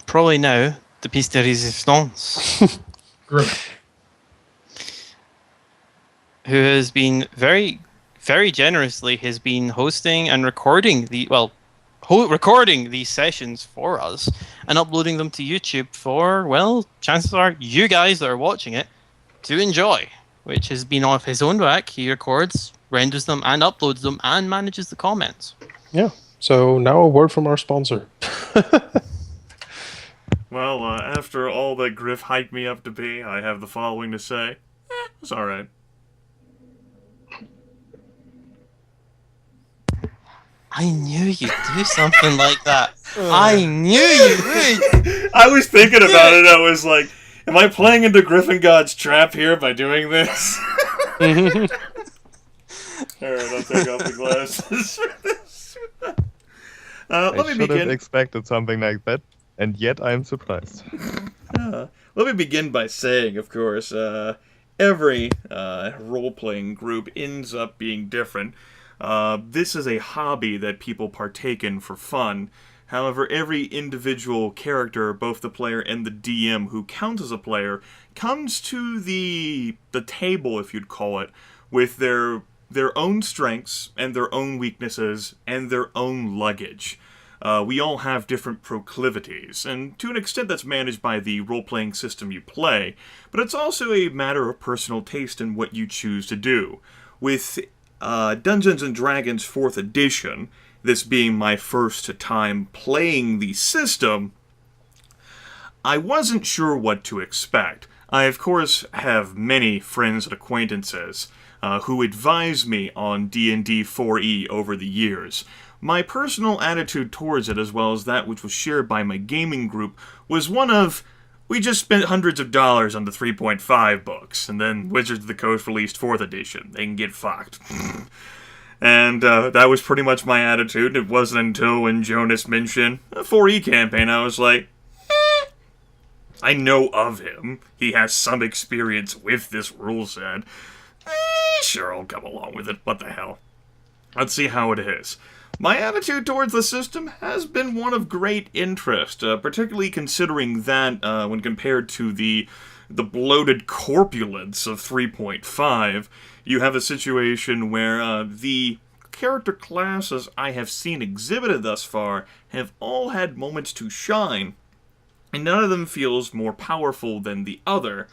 Probably now, the piece de resistance. Grimith. Who has been very, very generously has been hosting and recording recording these sessions for us and uploading them to YouTube for, well, chances are you guys that are watching it to enjoy, which has been off his own back. He records, renders them, and uploads them, and manages the comments. Yeah. So now a word from our sponsor. Well, after all that Griff hyped me up to be, I have the following to say. It's alright. I knew you'd do something like that. I knew you would. I was thinking about it. I was like, am I playing into Gryphogod's trap here by doing this? Alright, I'll take off the glasses. Let me I should begin. have expected something like that, and yet I am surprised. Let me begin by saying, of course, every role-playing group ends up being different. This is a hobby that people partake in for fun. However, every individual character, both the player and the DM who counts as a player, comes to the table, if you'd call it, with their own strengths and their own weaknesses and their own luggage. We all have different proclivities, and to an extent that's managed by the role-playing system you play, but it's also a matter of personal taste in what you choose to do. With Dungeons & Dragons 4th edition, this being my first time playing the system, I wasn't sure what to expect. I, of course, have many friends and acquaintances who advise me on D&D 4e over the years. My personal attitude towards it, as well as that which was shared by my gaming group, was one of, we just spent hundreds of dollars on the 3.5 books, and then Wizards of the Coast released 4th edition. They can get fucked. And that was pretty much my attitude. It wasn't until when Jonas mentioned a 4E campaign, I was like, I know of him. He has some experience with this rule set. Sure, I'll come along with it. What the hell? Let's see how it is. My attitude towards the system has been one of great interest, particularly considering that when compared to the bloated corpulence of 3.5, you have a situation where the character classes I have seen exhibited thus far have all had moments to shine, and none of them feels more powerful than the other.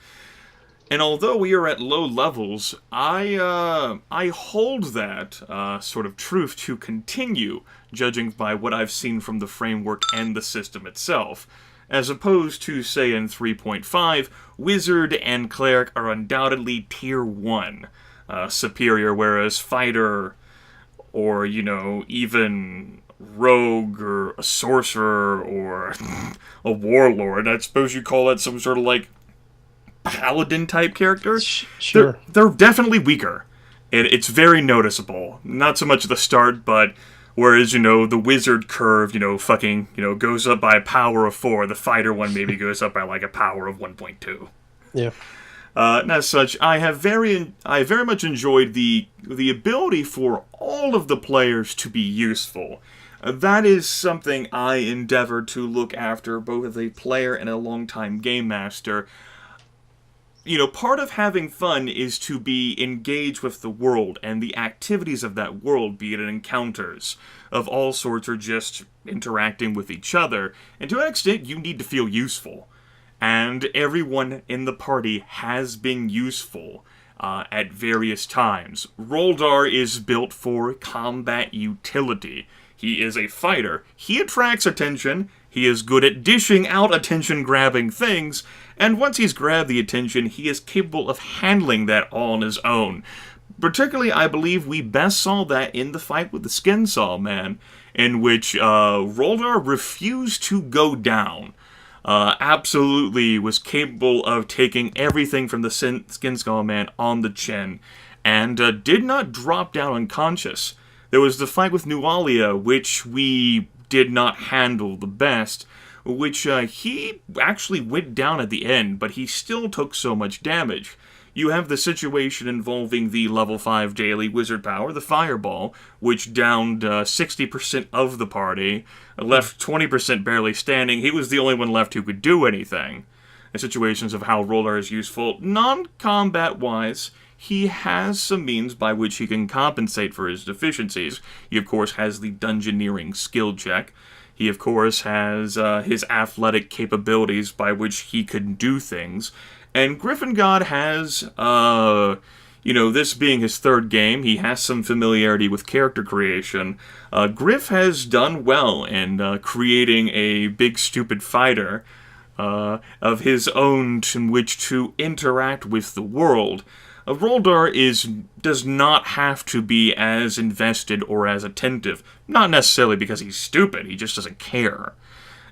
And although we are at low levels, I hold that sort of truth to continue, judging by what I've seen from the framework and the system itself. As opposed to, say, in 3.5, Wizard and Cleric are undoubtedly Tier 1 superior, whereas Fighter, or, even Rogue, or a Sorcerer, or a Warlord, I suppose you call that some sort of, Paladin-type character? Sure. They're definitely weaker. It's very noticeable. Not so much at the start, but whereas, the wizard curve, goes up by a power of 4, the fighter one maybe goes up by, a power of 1.2. Yeah. And as such, I very much enjoyed the ability for all of the players to be useful. That is something I endeavor to look after, both as a player and a longtime game master. Part of having fun is to be engaged with the world and the activities of that world, be it encounters of all sorts or just interacting with each other. And to an extent, you need to feel useful. And everyone in the party has been useful at various times. Roldar is built for combat utility. He is a fighter. He attracts attention. He is good at dishing out attention-grabbing things, and once he's grabbed the attention, he is capable of handling that all on his own. Particularly, I believe we best saw that in the fight with the Skinsaw Man, in which Roldar refused to go down. Absolutely was capable of taking everything from the Skinsaw Man on the chin, and did not drop down unconscious. There was the fight with Nualia, which we did not handle the best, which he actually went down at the end, but he still took so much damage. you have the situation involving the level 5 daily wizard power, the Fireball, which downed 60% of the party, left 20% barely standing. He was the only one left who could do anything. In situations of how Roldar is useful, non-combat-wise, he has some means by which he can compensate for his deficiencies. He, of course, has the Dungeoneering skill check. He, of course, has his athletic capabilities by which he can do things. And Gryphongod has, this being his third game, he has some familiarity with character creation. Gryph has done well in creating a big stupid fighter of his own in which to interact with the world. Roldar does not have to be as invested or as attentive. Not necessarily because he's stupid, he just doesn't care.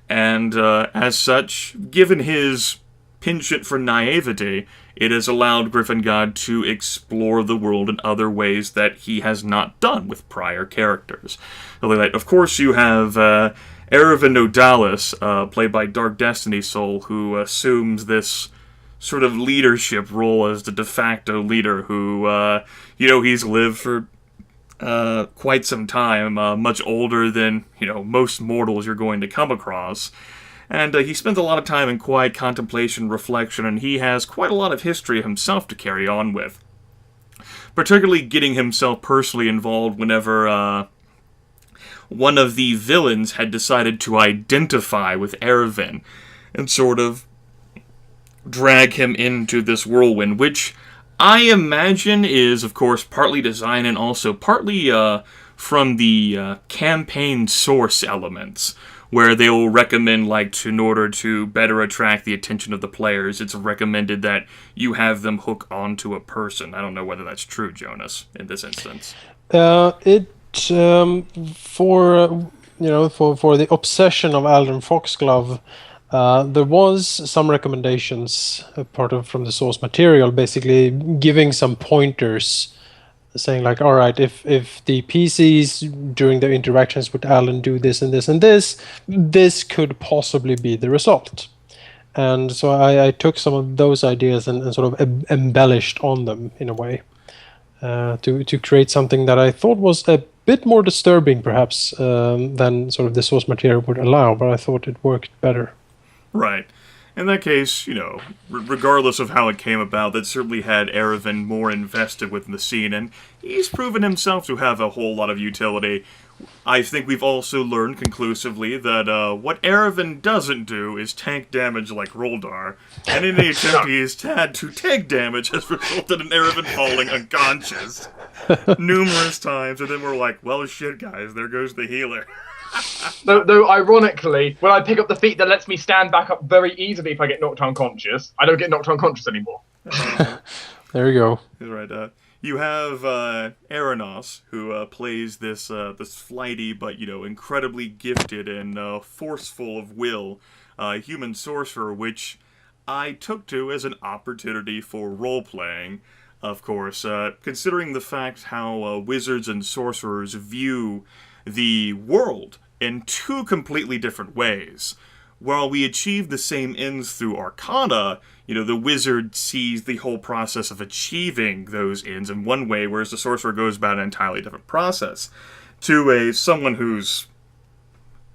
And as such, given his penchant for naivety, it has allowed Gryphongod to explore the world in other ways that he has not done with prior characters. Of course, you have Erevan Nodalis, played by DarkDestinySoul, who assumes this sort of leadership role as the de facto leader who, he's lived for quite some time, much older than, most mortals you're going to come across. And he spends a lot of time in quiet contemplation, reflection, and he has quite a lot of history himself to carry on with. Particularly getting himself personally involved whenever one of the villains had decided to identify with Erevan and sort of drag him into this whirlwind, which I imagine is, of course, partly design and also partly from the campaign source elements, where they will recommend, in order to better attract the attention of the players, it's recommended that you have them hook onto a person. I don't know whether that's true, Jonas, in this instance. For the obsession of Aldrin Foxglove, there was some recommendations from the source material, basically giving some pointers, saying all right, if the PCs during their interactions with Alan do this and this and this could possibly be the result. And so I took some of those ideas and sort of embellished on them in a way to create something that I thought was a bit more disturbing perhaps than sort of the source material would allow, but I thought it worked better. Right. In that case, regardless of how it came about, that certainly had Erevan more invested within the scene, and he's proven himself to have a whole lot of utility. I think we've also learned conclusively that what Erevan doesn't do is tank damage like Roldar, and in the attempt he has had to take damage has resulted in Erevan falling unconscious numerous times, and then we're like, well, shit, guys, there goes the healer. Though, ironically, when I pick up the feat that lets me stand back up very easily if I get knocked unconscious, I don't get knocked unconscious anymore. There you go. He's right. You have Arenoss, who plays this flighty but incredibly gifted and forceful of will human sorcerer, which I took to as an opportunity for role playing. Of course, considering the fact how wizards and sorcerers view the world in two completely different ways. While we achieve the same ends through Arcana, the wizard sees the whole process of achieving those ends in one way, whereas the sorcerer goes about an entirely different process. To someone who's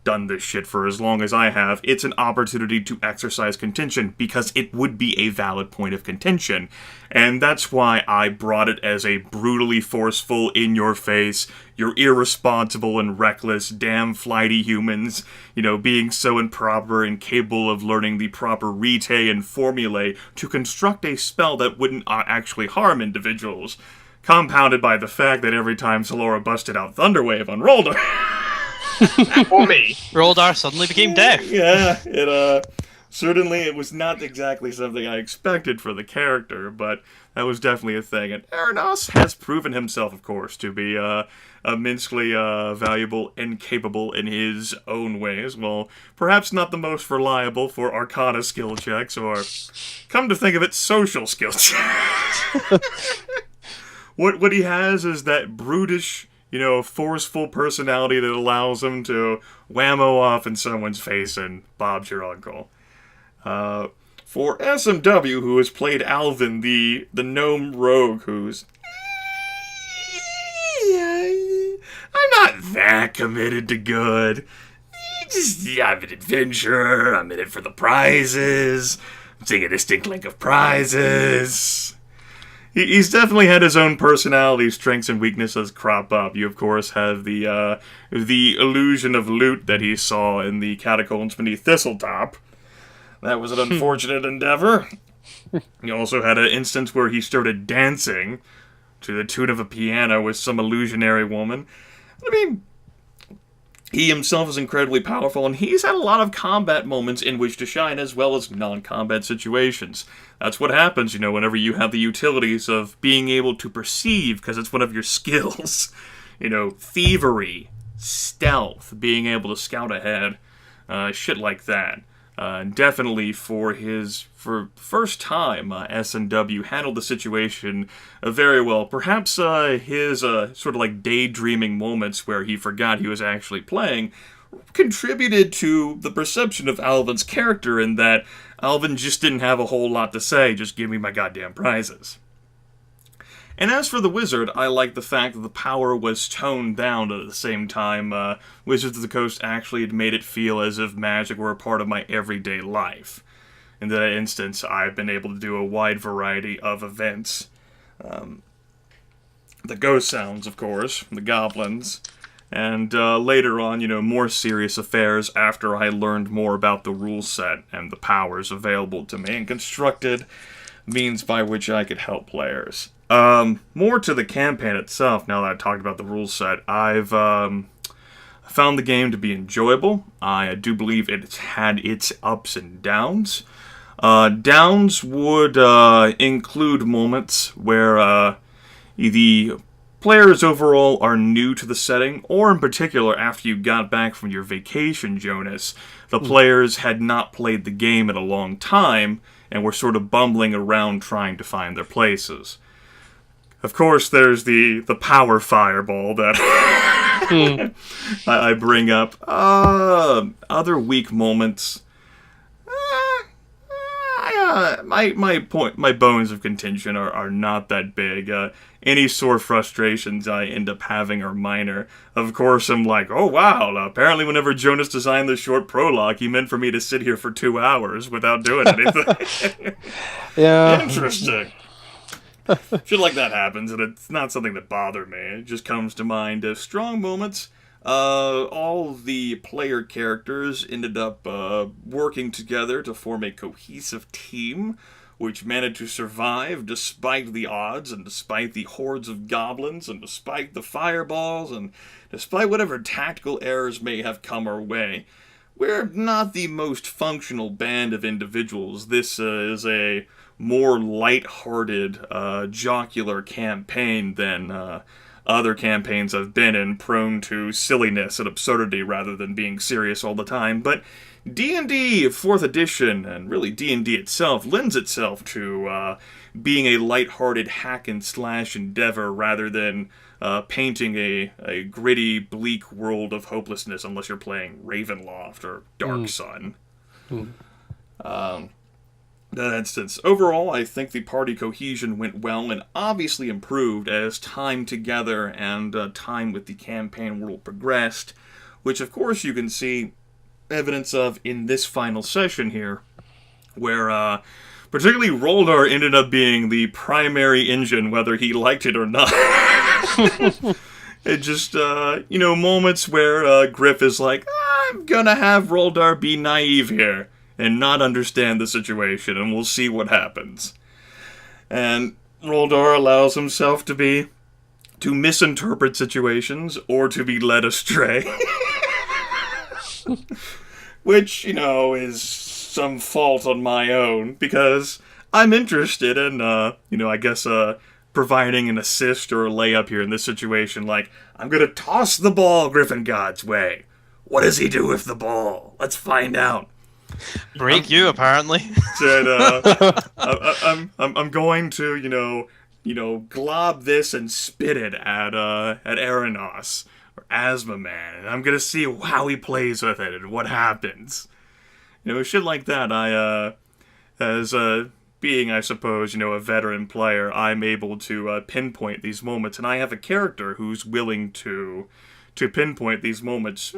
done this shit for as long as I have, it's an opportunity to exercise contention, because it would be a valid point of contention. And that's why I brought it as a brutally forceful, in-your-face, you're irresponsible and reckless, damn flighty humans, being so improper and capable of learning the proper rite and formulae to construct a spell that wouldn't actually harm individuals, compounded by the fact that every time Saloro busted out Thunderwave on Roldar... Or me. Roldar suddenly became deaf. Yeah, certainly it was not exactly something I expected for the character, but that was definitely a thing. And Arenoss has proven himself, of course, to be immensely valuable and capable in his own ways. Well, perhaps not the most reliable for Arcana skill checks, or, come to think of it, social skill checks. What he has is that brutish, forceful personality that allows him to whammo off in someone's face and Bob's your uncle. For SMW, who has played Alvyn, the gnome rogue, who's... I'm not that committed to good. I'm an adventurer, I'm in it for the prizes, I'm seeing a distinct link of prizes. He's definitely had his own personality, strengths and weaknesses crop up. You, of course, have the illusion of loot that he saw in the catacombs beneath Thistletop. That was an unfortunate endeavor. You also had an instance where he started dancing to the tune of a piano with some illusionary woman. I mean, he himself is incredibly powerful, and he's had a lot of combat moments in which to shine, as well as non-combat situations. That's what happens, whenever you have the utilities of being able to perceive, because it's one of your skills. Thievery, stealth, being able to scout ahead, shit like that. Definitely for first time, S&W handled the situation very well. Perhaps his sort of like daydreaming moments where he forgot he was actually playing contributed to the perception of Alvyn's character, in that Alvyn just didn't have a whole lot to say, just give me my goddamn prizes. And as for the Wizard, I like the fact that the power was toned down at the same time. Wizards of the Coast actually had made it feel as if magic were a part of my everyday life. In that instance, I've been able to do a wide variety of events. The ghost sounds, of course, the goblins, and later on, more serious affairs after I learned more about the rule set and the powers available to me, and constructed means by which I could help players. More to the campaign itself, now that I've talked about the rule set, I've found the game to be enjoyable. I do believe it's had its ups and downs. Downs would include moments where the players overall are new to the setting, or in particular after you got back from your vacation, Jonas, the players had not played the game in a long time and were sort of bumbling around trying to find their places. Of course, there's the power fireball that I bring up. Other weak moments. My bones of contention are not that big. Any sore frustrations I end up having are minor. Of course, I'm like, oh wow, apparently whenever Jonas designed this short prologue, he meant for me to sit here for 2 hours without doing anything. Yeah. Interesting. Shit like that happens, and it's not something that bothered me. It just comes to mind as strong moments. All the player characters ended up working together to form a cohesive team, which managed to survive despite the odds, and despite the hordes of goblins, and despite the fireballs, and despite whatever tactical errors may have come our way. We're not the most functional band of individuals. This is a more light-hearted, jocular campaign than other campaigns I've been in, prone to silliness and absurdity rather than being serious all the time. But D&D 4th edition, and really D&D itself, lends itself to being a light-hearted hack-and-slash endeavor rather than painting a gritty, bleak world of hopelessness, unless you're playing Ravenloft or Dark Sun. In that instance, overall, I think the party cohesion went well and obviously improved as time together and time with the campaign world progressed, which of course you can see evidence of in this final session here, where particularly Roldar ended up being the primary engine, whether he liked it or not. It just, moments where Griff is like, I'm gonna have Roldar be naive here and not understand the situation, and we'll see what happens. And Roldar allows himself to misinterpret situations, or to be led astray. Which, is some fault on my own, because I'm interested in, providing an assist or a layup here in this situation, like, I'm gonna toss the ball Gryphogod's way. What does he do with the ball? Let's find out. Break you, apparently. Said, I'm going to, glob this and spit it at Arenoss, or Asthma Man, and I'm gonna see how he plays with it and what happens. Shit like that. as being, I suppose, a veteran player, I'm able to pinpoint these moments, and I have a character who's willing to pinpoint these moments.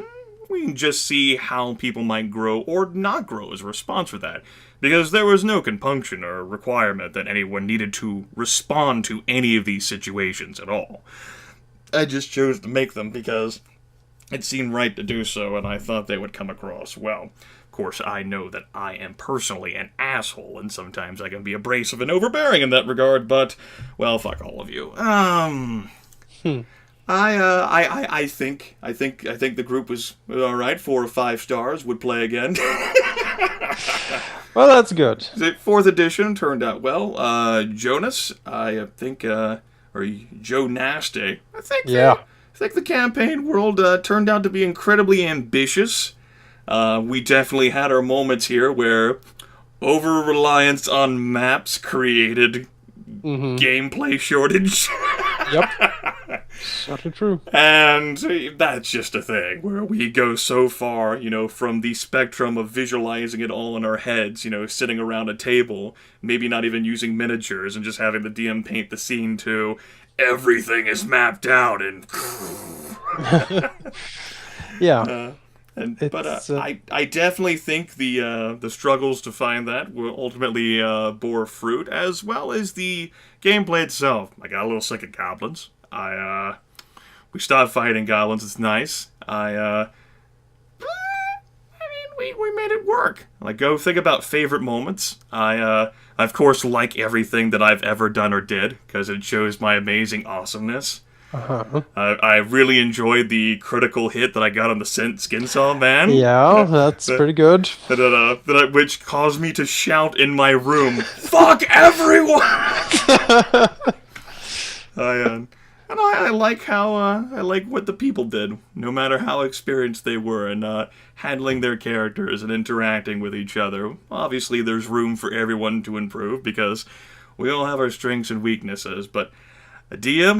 We can just see how people might grow or not grow as a response for that, because there was no compunction or requirement that anyone needed to respond to any of these situations at all. I just chose to make them because it seemed right to do so, and I thought they would come across well. Of course, I know that I am personally an asshole, and sometimes I can be abrasive and overbearing in that regard, but, well, fuck all of you. I think the group was all right. 4 or 5 stars. Would play again. Well, that's good. The 4th edition turned out well. Jonas, I think, or Joe Nasty. I think. Yeah. I think the campaign world turned out to be incredibly ambitious. We definitely had our moments here where over-reliance on maps created gameplay shortage. Yep. Certainly true. And that's just a thing where we go so far, from the spectrum of visualizing it all in our heads, sitting around a table, maybe not even using miniatures and just having the DM paint the scene to everything is mapped out and yeah. But I definitely think the struggles to find that will ultimately bore fruit, as well as the gameplay itself. I got a little sick of goblins. We stopped fighting goblins. It's nice. We made it work. Like, go think about favorite moments. I of course like everything that I've ever done or did because it shows my amazing awesomeness. I really enjoyed the critical hit that I got on the Skin Saw Man. Yeah, that's pretty good. Which caused me to shout in my room, "Fuck everyone!" I like how I like what the people did, no matter how experienced they were in handling their characters and interacting with each other. Obviously, there's room for everyone to improve because we all have our strengths and weaknesses. But DM,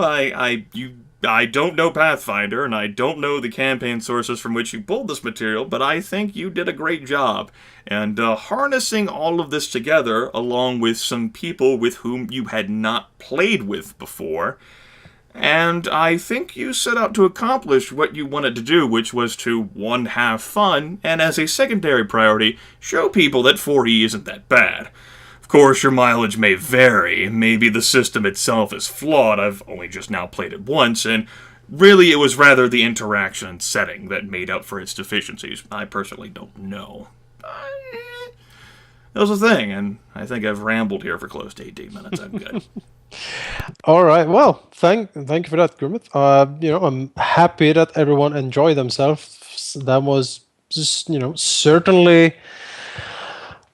I don't know Pathfinder, and I don't know the campaign sources from which you pulled this material, but I think you did a great job. And harnessing all of this together, along with some people with whom you had not played with before. And I think you set out to accomplish what you wanted to do, which was to, 1, have fun, and as a secondary priority, show people that 4E isn't that bad. Of course, your mileage may vary. Maybe the system itself is flawed. I've only just now played it once, and really it was rather the interaction and setting that made up for its deficiencies. I personally don't know. That was the thing, and I think I've rambled here for close to 18 minutes. I'm good. All right. Well, thank you for that, Grimith. I'm happy that everyone enjoyed themselves. That was just, certainly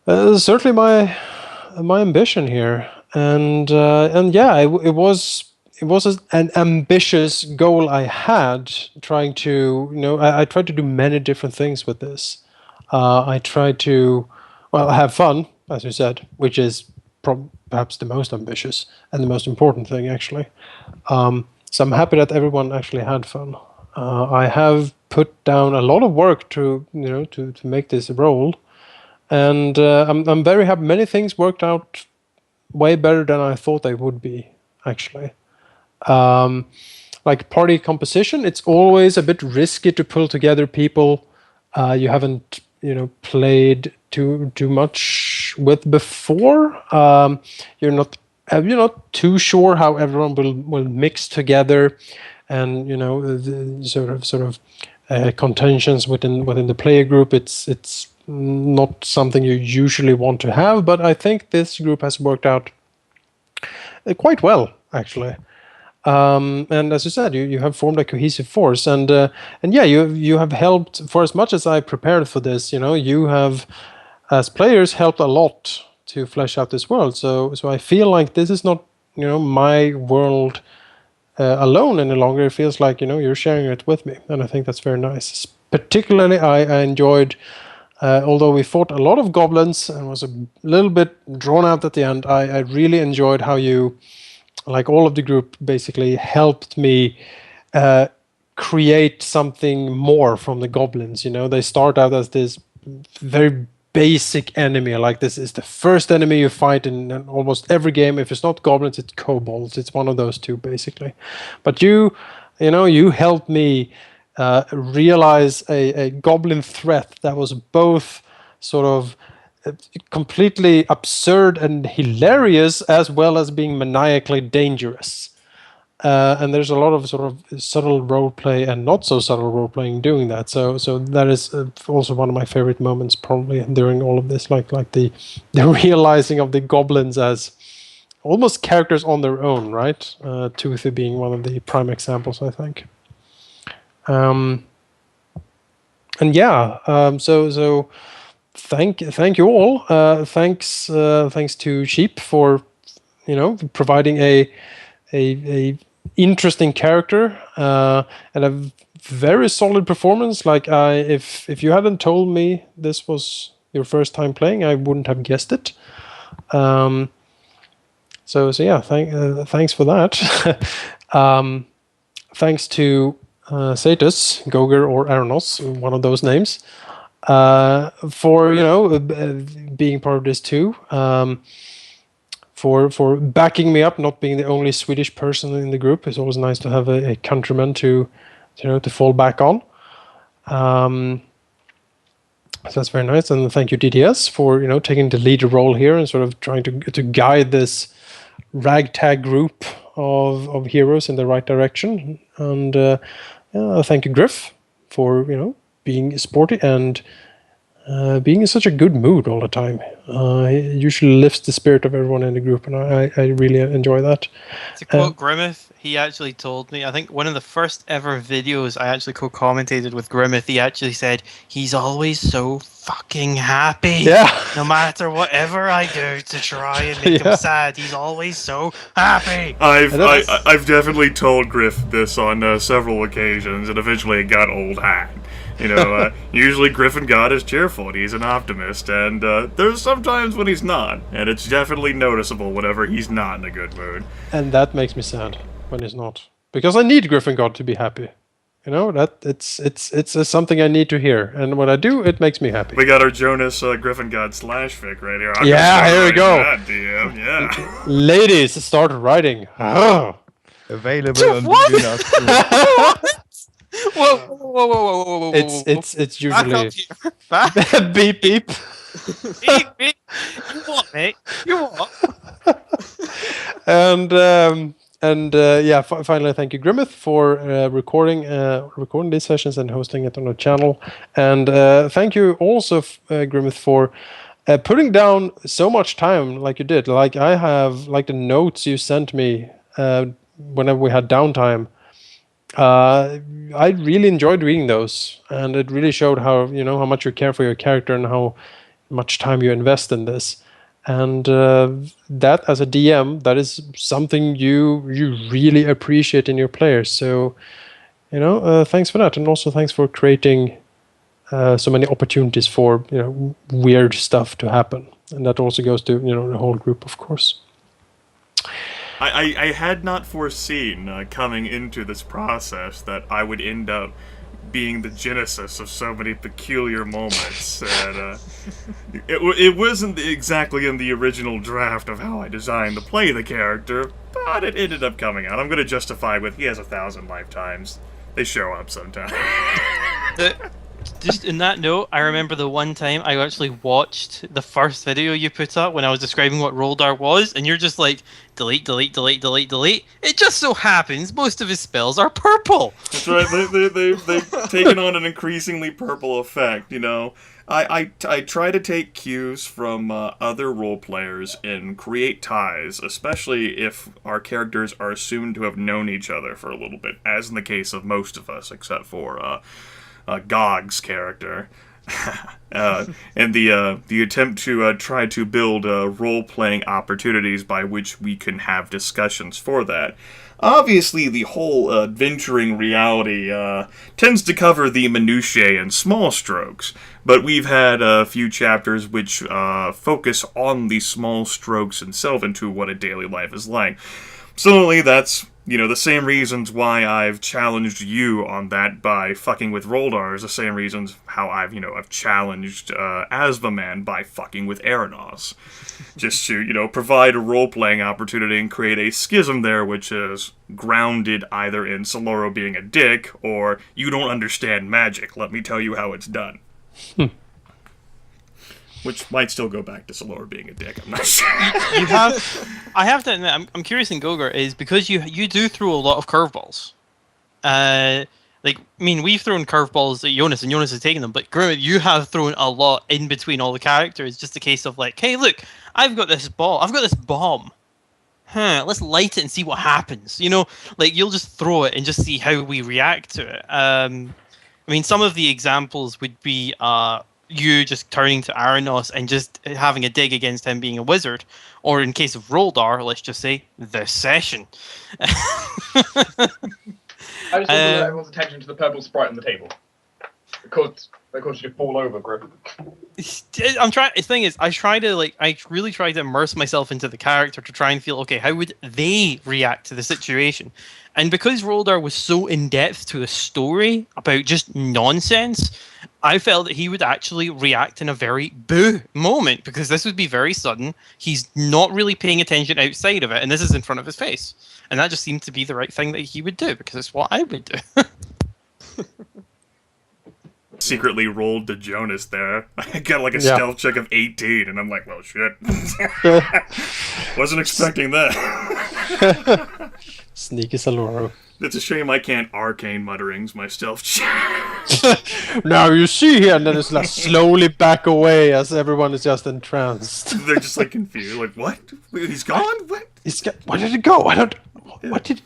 my ambition here, and yeah, it was an ambitious goal I had. Trying to, I tried to do many different things with this. I tried to, have fun, as you said, which is perhaps the most ambitious and the most important thing, actually. So I'm happy that everyone actually had fun. I have put down a lot of work to make this roll, and I'm very happy. Many things worked out way better than I thought they would be, actually. Like party composition, it's always a bit risky to pull together people you haven't played too much with before. You're not too sure how everyone will mix together, and the sort of contentions within the player group. It's not something you usually want to have, but I think this group has worked out quite well, actually. And as you said, you have formed a cohesive force, and yeah, you have helped. For as much as I prepared for this, you have, as players, helped a lot to flesh out this world. So I feel like this is not my world alone any longer. It feels like you're sharing it with me, and I think that's very nice. Particularly, I enjoyed. Although we fought a lot of goblins and was a little bit drawn out at the end, I really enjoyed how you, like all of the group, basically helped me create something more from the goblins. They start out as this very basic enemy. Like, this is the first enemy you fight in almost every game. If it's not goblins, it's kobolds. It's one of those two, basically. But you helped me realize a goblin threat that was both sort of completely absurd and hilarious, as well as being maniacally dangerous. And there's a lot of sort of subtle roleplay and not so subtle roleplaying doing that. So that is also one of my favorite moments, probably during all of this, like the realizing of the goblins as almost characters on their own, right? Toothy being one of the prime examples, I think. So thank you all. Thanks to Sheep for providing a interesting character and a very solid performance. Like, if you hadn't told me this was your first time playing, I wouldn't have guessed it. So yeah, thanks for that. Thanks to Satus, Goger, or Arenoss, one of those names, for being part of this too. For backing me up, not being the only Swedish person in the group. It's always nice to have a countryman to fall back on. So that's very nice, and thank you, DTS, for taking the leader role here and sort of trying to guide this ragtag group of heroes in the right direction. And thank you, Griff, for being sporty and being in such a good mood all the time. It usually lifts the spirit of everyone in the group, and I really enjoy that. To quote Grimith, he actually told me, I think one of the first ever videos I actually co-commentated with Grimith, he actually said, he's always so fucking happy. Yeah. No matter whatever I do to try and make him sad, he's always so happy. I've definitely told Griff this on several occasions, and eventually it got old hat. Usually Gryphongod is cheerful and he's an optimist, and there's sometimes when he's not, and it's definitely noticeable whenever he's not in a good mood. And that makes me sad when he's not, because I need Gryphongod to be happy. That it's something I need to hear, and when I do, it makes me happy. We got our Jonas Gryphongod slash fic right here. Here we go. That, DM. Yeah. Ladies, start writing. Available on Jonas. Whoa. It's usually Back. beep beep. Beep. You what, mate? You what? Finally, thank you, Grimith, for recording these sessions and hosting it on the channel. And thank you also, Grimith, for putting down so much time like you did. Like, I have, like, the notes you sent me whenever we had downtime. I really enjoyed reading those, and it really showed how much you care for your character and how much time you invest in this. And that, as a DM, that is something you really appreciate in your players. So, thanks for that, and also thanks for creating so many opportunities for weird stuff to happen. And that also goes to the whole group, of course. I had not foreseen coming into this process that I would end up being the genesis of so many peculiar moments. And it wasn't exactly in the original draft of how I designed to play the character, but it ended up coming out. I'm going to justify with he has 1,000 lifetimes. They show up sometime. Just in that note, I remember the one time I actually watched the first video you put up when I was describing what Roldar was, and you're just like, delete. It just so happens most of his spells are purple. That's right. They've taken on an increasingly purple effect, I try to take cues from other role players and create ties, especially if our characters are assumed to have known each other for a little bit, as in the case of most of us, except for Gog's character, and the attempt to try to build role-playing opportunities by which we can have discussions for that. Obviously, the whole adventuring reality tends to cover the minutiae and small strokes, but we've had a few chapters which focus on the small strokes and delve into what a daily life is like. Similarly, that's the same reasons why I've challenged you on that by fucking with Roldar is the same reasons how I've challenged Asvaman by fucking with Arenoss. Just to, provide a role-playing opportunity and create a schism there which is grounded either in Saloro being a dick or you don't understand magic, let me tell you how it's done. Which might still go back to Saloro being a dick, I'm not sure. I have to admit, I'm curious in Gogor is because you do throw a lot of curveballs. We've thrown curveballs at Jonas, and Jonas has taken them, but Grimith, you have thrown a lot in between all the characters, just a case of like, hey, look, I've got this bomb. Let's light it and see what happens. You'll just throw it and just see how we react to it. Some of the examples would be you just turning to Arenoss and just having a dig against him being a wizard, or in case of Roldar, let's just say the session. I just want to let everyone's attention to the purple sprite on the table. Because you fall over, Griffin. I'm trying. The thing is, I really try to immerse myself into the character to try and feel, okay, how would they react to the situation? And because Roldar was so in depth to a story about just nonsense, I felt that he would actually react in a very boo moment, because this would be very sudden. He's not really paying attention outside of it, and this is in front of his face. And that just seemed to be the right thing that he would do, because it's what I would do. Secretly rolled to Jonas there. I got like a stealth check of 18, and I'm like, well, shit. Wasn't expecting that. Sneaky Saloro. It's a shame I can't arcane mutterings my stealth check. Now you see here, and then it's like slowly back away as everyone is just entranced. They're just like confused, like, what? He's gone? What? Where did it go? What did...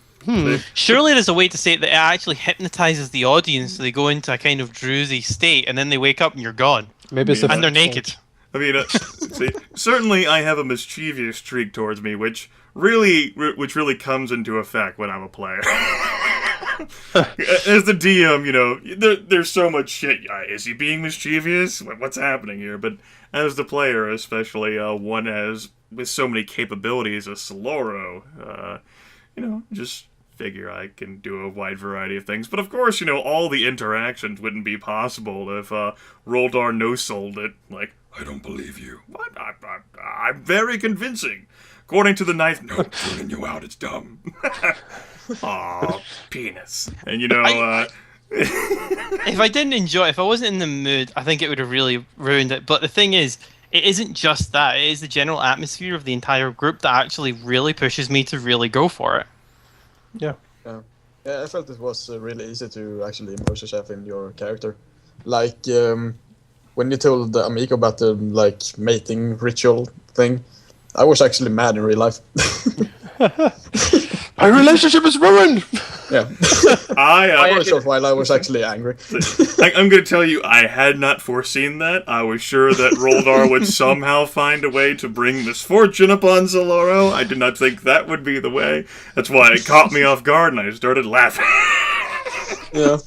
Surely there's a way to say it that it actually hypnotizes the audience, so they go into a kind of drowsy state, and then they wake up and you're gone. Maybe it's and they're naked. I mean, see, certainly I have a mischievous streak towards me, which really comes into effect when I'm a player. As the DM, there's so much shit. Is he being mischievous? What's happening here? But as the player, especially one with so many capabilities as Saloro, just figure I can do a wide variety of things. But of course, all the interactions wouldn't be possible if Roldar no-sold it. Like, I don't believe you. What? I'm very convincing. According to the knife, no, turning you out, it's dumb. Aw, penis. And if I wasn't in the mood, I think it would have really ruined it. But the thing is, it isn't just that. It is the general atmosphere of the entire group that actually really pushes me to really go for it. Yeah. I felt it was really easy to actually immerse yourself in your character. Like, when you told the Amigo about the, mating ritual thing, I was actually mad in real life. My relationship is ruined! Yeah. For a short while, I was actually angry. I'm going to tell you, I had not foreseen that. I was sure that Roldar would somehow find a way to bring misfortune upon Saloro. I did not think that would be the way. That's why it caught me off guard, and I started laughing. Yeah.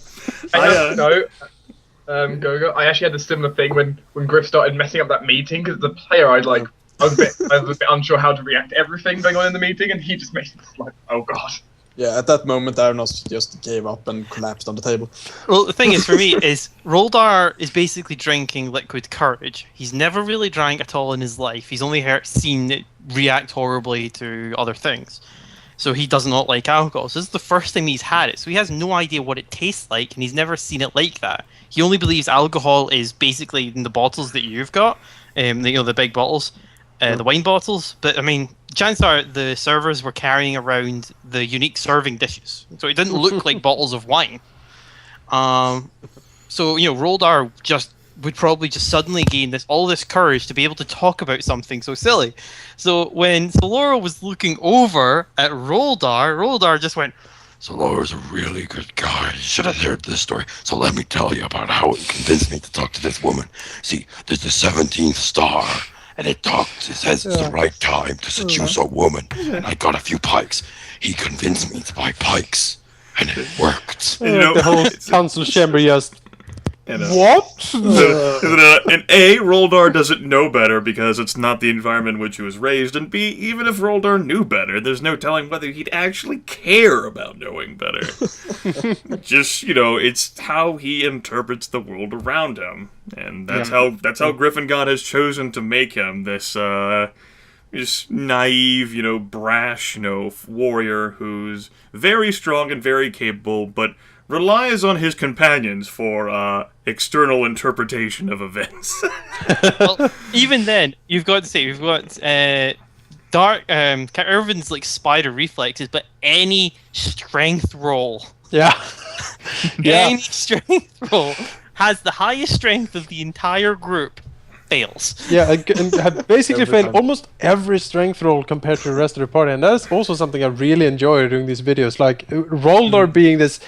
Gogo, I actually had a similar thing when Griff started messing up that meeting, because the player, I was a bit unsure how to react to everything going on in the meeting, and he just made it like, oh god. Yeah, at that moment, Arenoss just gave up and collapsed on the table. Well, the thing is, for me, is Roldar is basically drinking liquid courage. He's never really drank at all in his life. He's only seen it react horribly to other things. So he does not like alcohol. So this is the first time he's had it. So he has no idea what it tastes like, and he's never seen it like that. He only believes alcohol is basically in the bottles that you've got, the big bottles. The wine bottles, but chances are the servers were carrying around the unique serving dishes, so it didn't look like bottles of wine. So Roldar would probably just suddenly gain all this courage to be able to talk about something so silly. So when Saloro was looking over at Roldar just went, Saloro's a really good guy. You should have heard this story. So let me tell you about how he convinced me to talk to this woman. See, there's the 17th star. And it says it's the right time to seduce a woman. And I got a few pikes. He convinced me to buy pikes. And it worked. The whole council chamber just What? And A, Roldar doesn't know better because it's not the environment in which he was raised, and B, even if Roldar knew better, there's no telling whether he'd actually care about knowing better. Just, it's how he interprets the world around him. And that's how Gryphongod has chosen to make him this naive, brash, warrior who's very strong and very capable, but relies on his companions for external interpretation of events. Well, even then, you've got to say we've got Erevan's like spider reflexes, but any strength roll, any strength roll has the highest strength of the entire group. Fails. Yeah, and have basically Every failed time. almost every strength roll compared to the rest of the party, and that's also something I really enjoy doing these videos. Like Roldar being this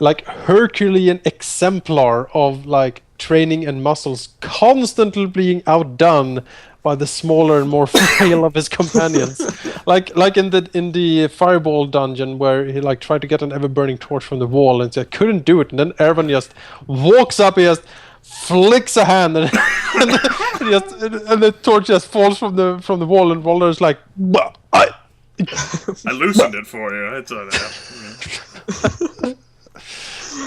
like Herculean exemplar of like training and muscles, constantly being outdone by the smaller and more frail of his companions. Like in the fireball dungeon where he like tried to get an ever burning torch from the wall and said couldn't do it, and then Erevan just walks up, he just flicks a hand and the torch just falls from the wall, and Roldar's like, I loosened it for you. It's all that.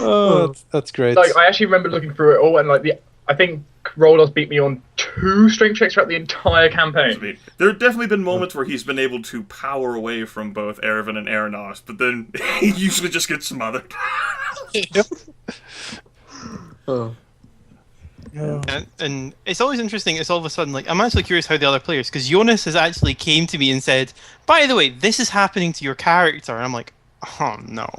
oh, that's great. Like, I actually remember looking through it all, and I think Roldar's beat me on 2 strength checks throughout the entire campaign. There have definitely been moments where he's been able to power away from both Erevan and Arenoss, but then he usually just gets smothered. Oh. And it's always interesting. It's all of a sudden like I'm actually curious how the other players, because Jonas has actually came to me and said, "By the way, this is happening to your character," and I'm like, "Oh no."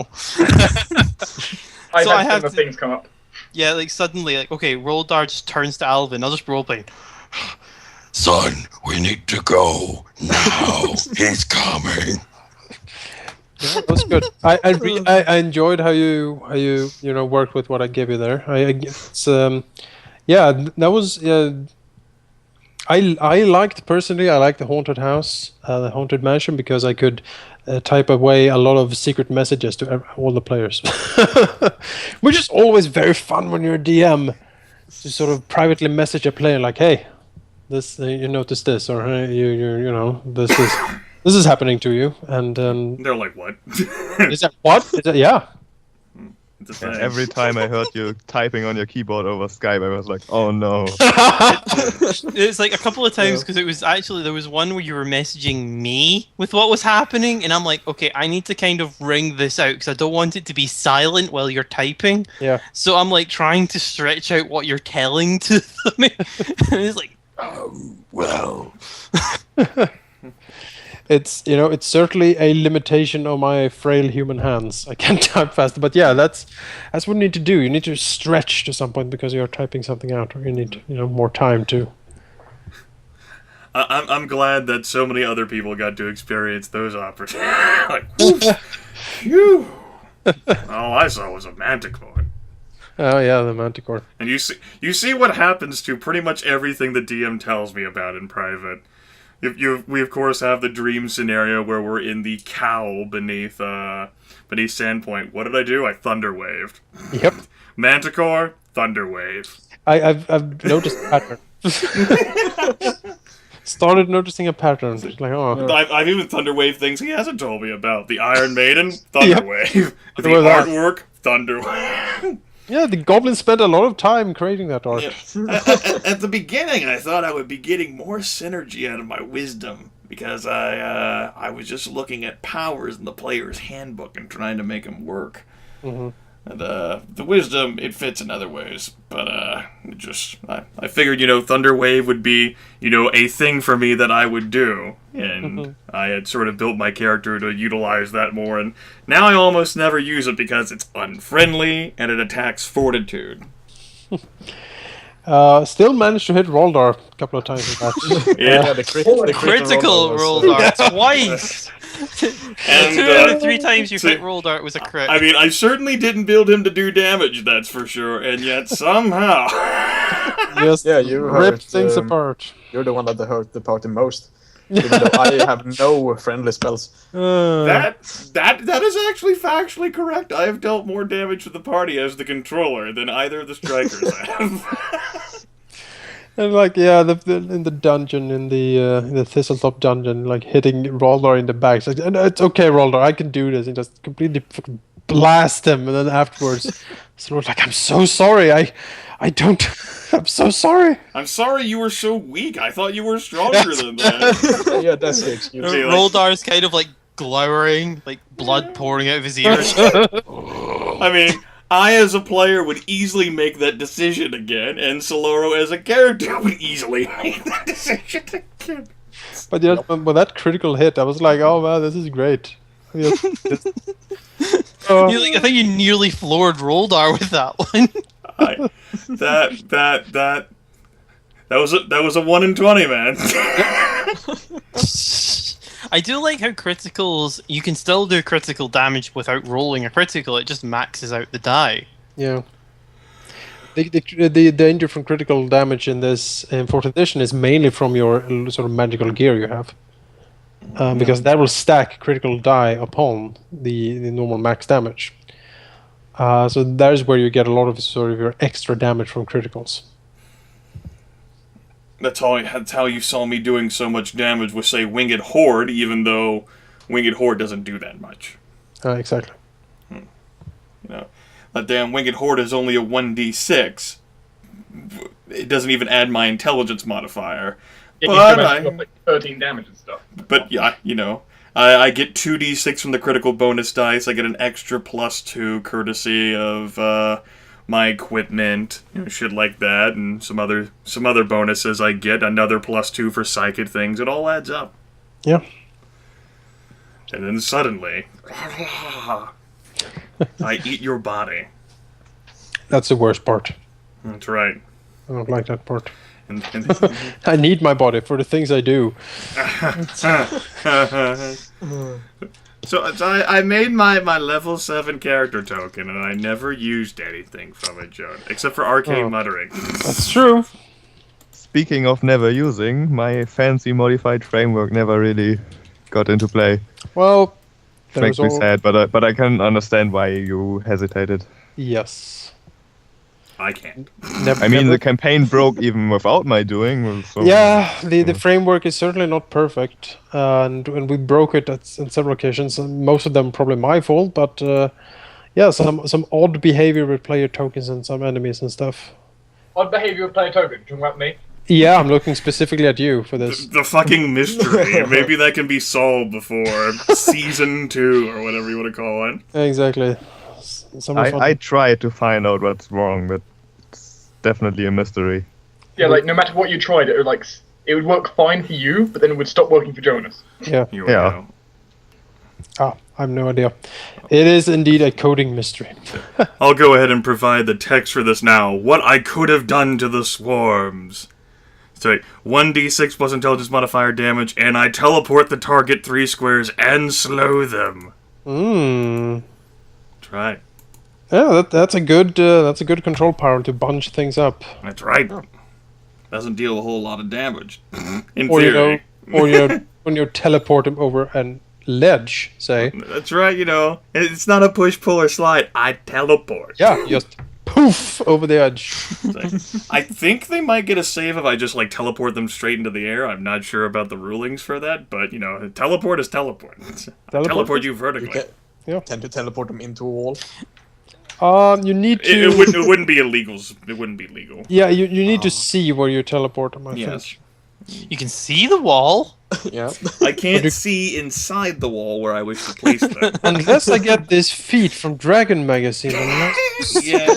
I've So I had have similar to- things come up. Yeah, like suddenly, like okay, Roldar just turns to Alvyn. I'll just roleplay. Son, we need to go now. He's coming. Yeah, that's good. I enjoyed how you worked with what I gave you there. That was I liked personally. I liked the haunted house, the haunted mansion, because I could type away a lot of secret messages to all the players, which is always very fun when you're a DM to sort of privately message a player like, "Hey, this you noticed this," or "Hey, this is happening to you," and They're like, what? is that what? Is that, yeah. It's a thing. Every time I heard you typing on your keyboard over Skype, I was like, oh no. It's like a couple of times because it was actually there was one where you were messaging me with what was happening, and I'm like, okay, I need to kind of ring this out because I don't want it to be silent while you're typing. Yeah. So I'm like trying to stretch out what you're telling to me. And it's like, Well, It's it's certainly a limitation on my frail human hands. I can't type fast, but yeah, that's what you need to do. You need to stretch to some point because you're typing something out, or you need more time to. I'm glad that so many other people got to experience those opportunities. Like, woof, phew. All I saw was a manticore. Oh yeah, the manticore. And you see what happens to pretty much everything the DM tells me about in private. We of course have the dream scenario where we're in the cowl beneath Sandpoint. What did I do? I thunderwaved. Yep. Manticore, thunderwave. I've noticed a pattern. Started noticing a pattern. Like, oh. I've even thunderwave things he hasn't told me about. The Iron Maiden, thunderwave. The Well, that- artwork, thunderwave. Yeah, the goblins spent a lot of time creating that art. Yeah. At the beginning, I thought I would be getting more synergy out of my wisdom because I was just looking at powers in the player's handbook and trying to make them work. Mm-hmm. And the wisdom, it fits in other ways, but I figured Thunderwave would be a thing for me that I would do, and I had sort of built my character to utilize that more, and now I almost never use it because it's unfriendly and it attacks fortitude. Still managed to hit Roldar a couple of times with that. Yeah. The Critical Roldar twice. And 2 out of 3 times you hit Roldar, it was a crit. I mean, I certainly didn't build him to do damage, that's for sure, and yet somehow. Just Yeah, you ripped hurt, things apart. You're the one that hurt the party most. Even though I have no friendly spells. That is actually factually correct. I have dealt more damage to the party as the controller than either of the strikers have. And like, yeah, in the dungeon, in the Thistletop dungeon, like hitting Roldar in the back. It's like, it's okay, Roldar, I can do this, and just completely fucking blast him. And then afterwards, Saloro's like, I'm so sorry. I don't. I'm so sorry. I'm sorry you were so weak. I thought you were stronger than that. Yeah, that's the excuse. Roldar's kind of like glowering, like blood pouring out of his ears. I mean, I as a player would easily make that decision again, and Saloro as a character would easily make that decision again. But yeah, when that critical hit, I was like, oh man, this is great. I think you nearly floored Roldar with that one. That was a 1 in 20, man. I do like how criticals, you can still do critical damage without rolling a critical, it just maxes out the die. Yeah. The danger from critical damage in this in 4th edition is mainly from your sort of magical gear you have. Because that will stack critical die upon the normal max damage. So that is where you get a lot of sort of your extra damage from criticals. That's how you saw me doing so much damage with, say, Winged Horde, even though Winged Horde doesn't do that much. Exactly. You know, that damn Winged Horde is only a 1d6. It doesn't even add my intelligence modifier. Yeah, But you like 13 damage and stuff. But yeah, you know, I get 2d6 from the critical bonus dice. I get an extra +2 courtesy of my equipment, you know, shit like that, and some other bonuses I get. Another +2 for psychic things. It all adds up. Yeah. And then suddenly, I eat your body. That's the worst part. That's right. I don't like that part. And I need my body for the things I do. So I made my level 7 character token, and I never used anything from it, Joan, except for arcane muttering. That's true. Speaking of never using, my fancy modified framework never really got into play. Well, Makes me sad, but I can understand why you hesitated. Yes. I can't. I mean, the campaign broke even without my doing. So, yeah, the framework is certainly not perfect, and we broke it on several occasions. And most of them probably my fault, but yeah, some odd behavior with player tokens and some enemies and stuff. Odd behavior with player token. Talking about me. Yeah, I'm looking specifically at you for this. The fucking mystery. Maybe that can be solved before season 2 or whatever you want to call it. Exactly. I tried to find out what's wrong, but it's definitely a mystery. Yeah, like no matter what you tried, it would work fine for you, but then it would stop working for Jonas. Yeah. Yeah. I have no idea. It is indeed a coding mystery. I'll go ahead and provide the text for this now. What I could have done to the swarms. So 1d6 plus intelligence modifier damage, and I teleport the target 3 squares and slow them. That's right. Yeah, that's a good control power to bunch things up. That's right. Doesn't deal a whole lot of damage. In or theory. When you teleport him over an ledge, say. That's right, you know. It's not a push, pull, or slide. I teleport. Yeah, just poof over the edge. I think they might get a save if I just teleport them straight into the air. I'm not sure about the rulings for that, but you know, teleport is teleport. Teleport you vertically. You tend to teleport them into a wall. You need to. It wouldn't be illegal. It wouldn't be legal. Yeah, you need to see where you teleport them. I think. You can see the wall. Yeah. I can't see inside the wall where I wish to place them. Unless I get this feat from Dragon Magazine. Yeah.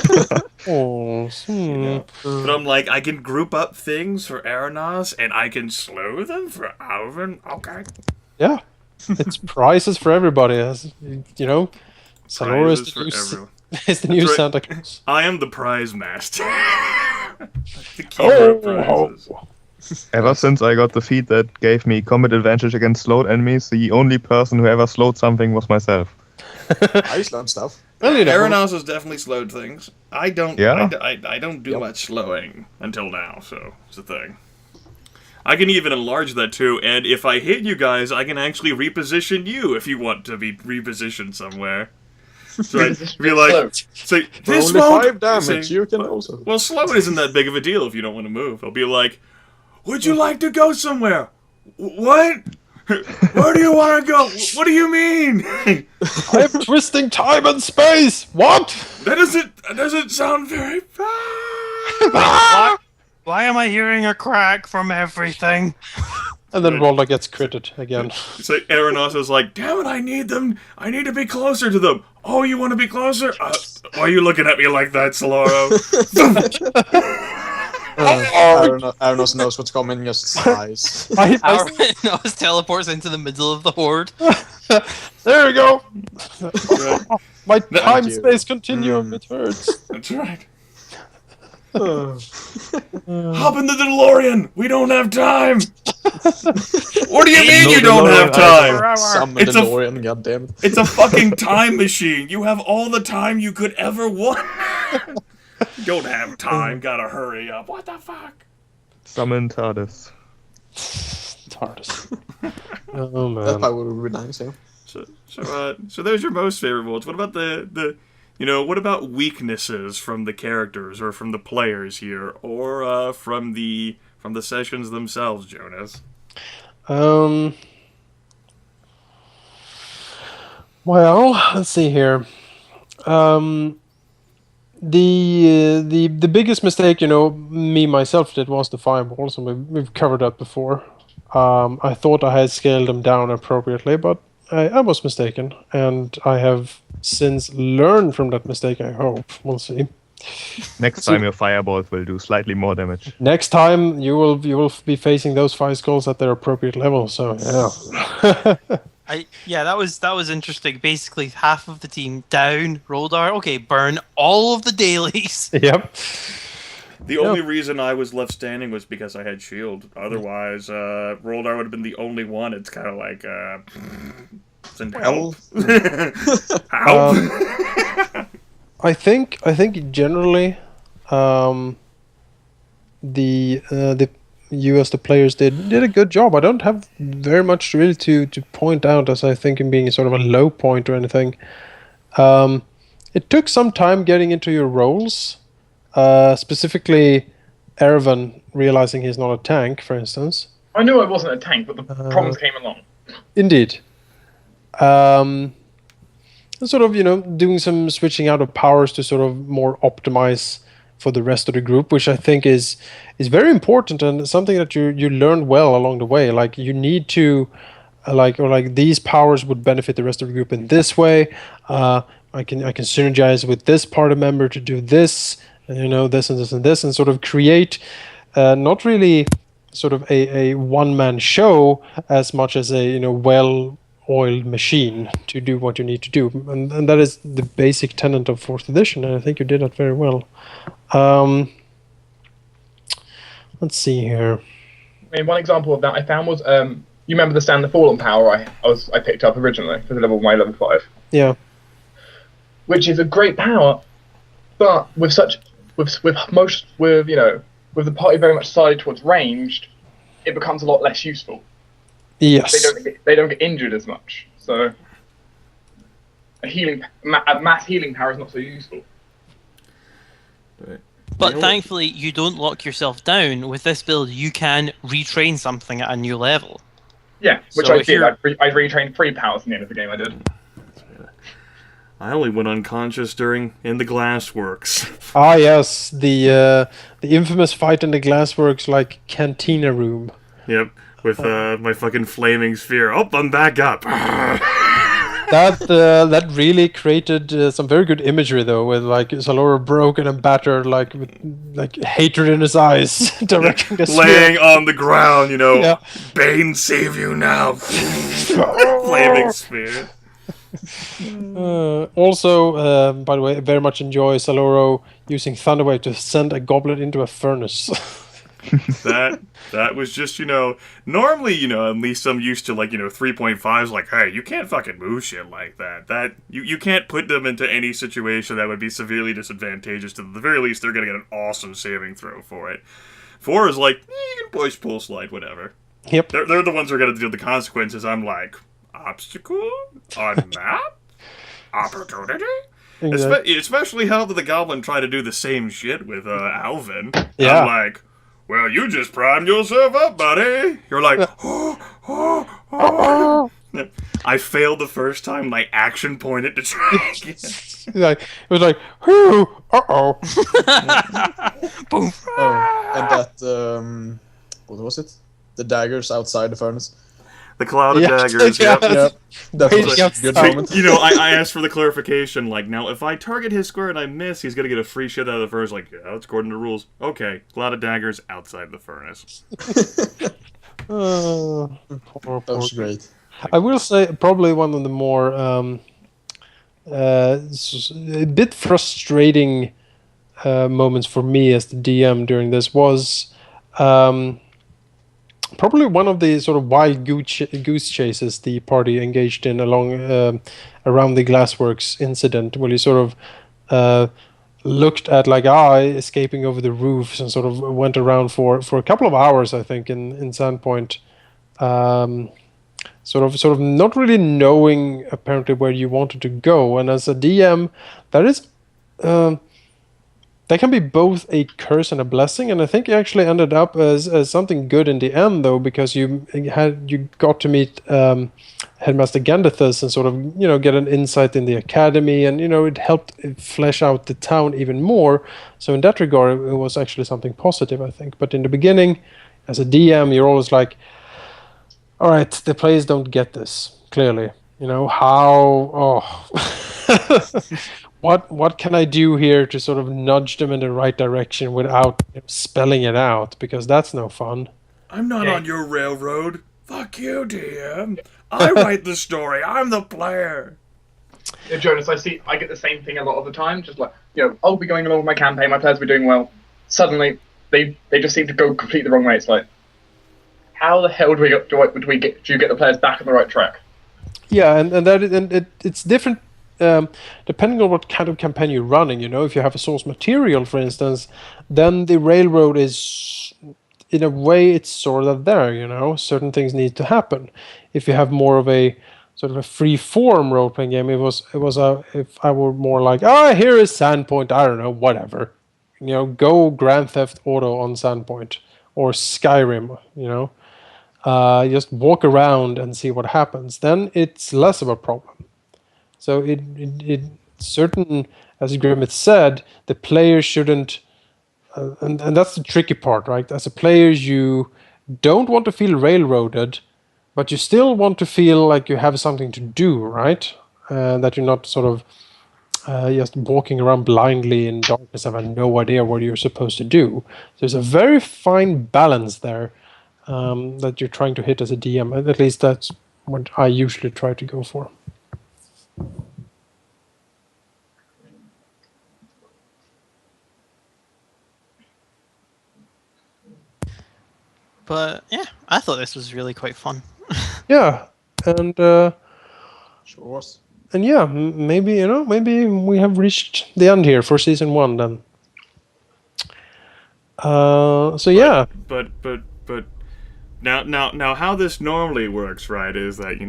But I'm like, I can group up things for Arenoss, and I can slow them for Alvyn. Okay. Yeah. It's prizes for everybody. You know, Saloro is the new Santa Claus. I am the prize master. The keeper of prizes. Ever since I got the feat that gave me combat advantage against slowed enemies, the only person who ever slowed something was myself. I slowed stuff. Well, you know. Arenoss has definitely slowed things. I don't. Yeah? I don't do much slowing until now, so it's a thing. I can even enlarge that too, and if I hit you guys, I can actually reposition you if you want to be repositioned somewhere. So I'd be like, say, For this only won't... 5 damage, say, you can also... well, slow isn't that big of a deal if you don't want to move. I'll be like, would you like to go somewhere? What? Where do you want to go? What do you mean? I'm twisting time and space. What? That doesn't sound very fun. Why am I hearing a crack from everything? And then Roldar gets critted again. So Arenoss is like, damn it, I need them. I need to be closer to them. Oh, you want to be closer? Why are you looking at me like that, Saloro? Arenoss knows what's coming, just sighs. Arenoss teleports into the middle of the horde. There we go. My time you. space continuum. It hurts. That's right. Hop in the DeLorean. We don't have time. What do you mean you don't have time? Summon It's the a- DeLorean, goddammit. It's a fucking time machine. You have all the time you could ever want. Don't have time. Gotta hurry up. What the fuck? Summon TARDIS. TARDIS. Oh That man. probably would be nice, yeah. So there's your most favorite ones. What about the what about weaknesses from the characters or from the players here, or from the sessions themselves, Jonas? Well, let's see here. The biggest mistake, me myself did was the fireballs, and we've covered that before. I thought I had scaled them down appropriately, but I was mistaken, and I have since learned from that mistake. I hope we'll see. Next time your fireballs will do slightly more damage. Next time you will be facing those 5 skulls at their appropriate level. So yeah. That was interesting. Basically, half of the team down. Roldar, okay, burn all of the dailies. Yep. The only reason I was left standing was because I had shield. Otherwise, Roldar would have been the only one. It's kind of like, send help. Help. I think generally, the the players did a good job. I don't have very much really to point out as I think in being sort of a low point or anything. It took some time getting into your roles, specifically Erevan realizing he's not a tank, for instance. I knew I wasn't a tank, but the problems came along. Indeed. Sort of, doing some switching out of powers to sort of more optimize for the rest of the group, which I think is very important and something that you learned well along the way. Like you need to, like these powers would benefit the rest of the group in this way. I can synergize with this party member to do this, and this and this and this, and sort of create not really sort of a one-man show as much as a well-oiled machine to do what you need to do, and that is the basic tenet of 4th edition, and I think you did that very well. Let's see here. I mean, one example of that I found was you remember the Stand the Fallen power I picked up originally for the my level 5. Yeah. Which is a great power, but with the party very much sided towards ranged, it becomes a lot less useful. Yes. They don't get injured as much, so a mass healing power is not so useful. But thankfully, you don't lock yourself down. With this build, you can retrain something at a new level. Yeah, which So I if did. you're- I retrained 3 powers in the end of the game. I did. I only went unconscious in the glassworks. Ah, yes, the infamous fight in the glassworks, like cantina room. Yep, with my fucking flaming sphere. Oh, I'm back up. That really created some very good imagery, though, with like Saloro broken and battered, like with like hatred in his eyes, directing the Laying on the ground, Yeah. Bane, save you now. Flaming sphere. Also, by the way, I very much enjoy Saloro using Thunderwave to send a goblet into a furnace. That was just, normally, at least I'm used to, 3.5s, like, hey, you can't fucking move shit like that. That, you can't put them into any situation that would be severely disadvantageous to them. At the very least, they're gonna get an awesome saving throw for it. 4 is like, you can push, pull, slide, whatever. Yep. They're the ones who are going to deal with the consequences. I'm like, obstacle? On map? Opportunity? Exactly. Especially how the Goblin tried to do the same shit with Alvyn. Yeah. I'm like, well, you just primed yourself up, buddy. You're like, I failed the first time, my action pointed to try again. Like, it was like, whoo, uh-oh. Boom. And that, what was it? The daggers outside the furnace. The cloud of Yeah. daggers, Yeah. yep. Yep. That Wait, was yep. a good Sorry. moment. You know, I asked for the clarification, like, now, if I target his square and I miss, he's gonna get a free shit out of the furnace. Like, yeah, that's according to the rules. Okay, cloud of daggers outside the furnace. Poor, That was great. I will say probably one of the more a bit frustrating moments for me as the DM during this was probably one of the sort of wild goose chases the party engaged in along around the Glassworks incident, where you sort of looked at like escaping over the roofs and sort of went around for a couple of hours, I think, in Sandpoint. Sort of not really knowing apparently where you wanted to go, and as a DM, that is that can be both a curse and a blessing. And I think it actually ended up as something good in the end, though, because you got to meet Headmaster Gandethus and sort of get an insight in the academy, and it helped flesh out the town even more. So in that regard, it was actually something positive, I think. But in the beginning, as a DM, you're always like, all right, the players don't get this, clearly. What can I do here to sort of nudge them in the right direction without spelling it out? Because that's no fun. I'm not on your railroad. Fuck you, DM. I write the story. I'm the player. Yeah, Jonas, I get the same thing a lot of the time. Just like, I'll be going along with my campaign, my players will be doing well. Suddenly, they just seem to go completely the wrong way. It's like, how the hell do you get the players back on the right track? Yeah, and it's different depending on what kind of campaign you're running. If you have a source material, for instance, then the railroad is, in a way, it's sort of there. Certain things need to happen. If you have more of a sort of a free form role playing game, if I were more like, here is Sandpoint, I don't know, whatever, go Grand Theft Auto on Sandpoint or Skyrim, just walk around and see what happens. Then it's less of a problem. So it certain, as Grimith said, the players shouldn't, and that's the tricky part, right? As a player, you don't want to feel railroaded, but you still want to feel like you have something to do, right? That you're not sort of just walking around blindly in darkness and have no idea what you're supposed to do. There's a very fine balance there that you're trying to hit as a DM. At least that's what I usually try to go for. But yeah, I thought this was really quite fun. Yeah, and Sure was. and yeah, maybe we have reached the end here for season 1 then. So yeah. But now how this normally works, right, is that,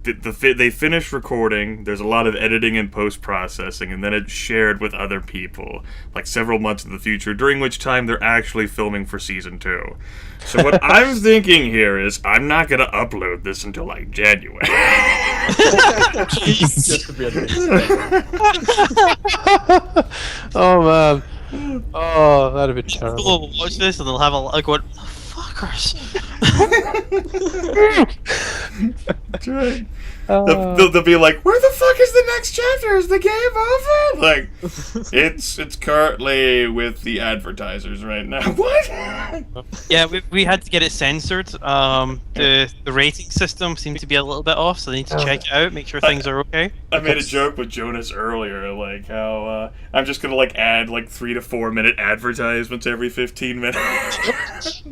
they finish recording, there's a lot of editing and post-processing, and then it's shared with other people, like several months in the future, during which time they're actually filming for season 2. So what I'm thinking here is I'm not going to upload this until, like, January. Just to be a dick. Oh man. Oh, that'd be terrible. People will watch this and they'll have what fuckers. Right. They'll be like, where the fuck is the next chapter? Is the game over? Like, it's currently with the advertisers right now. What? Yeah, we had to get it censored. The rating system seemed to be a little bit off, so they need to check it out, make sure things are okay. I made a joke with Jonas earlier, like how I'm just gonna add 3 to 4 minute advertisements every 15 minutes.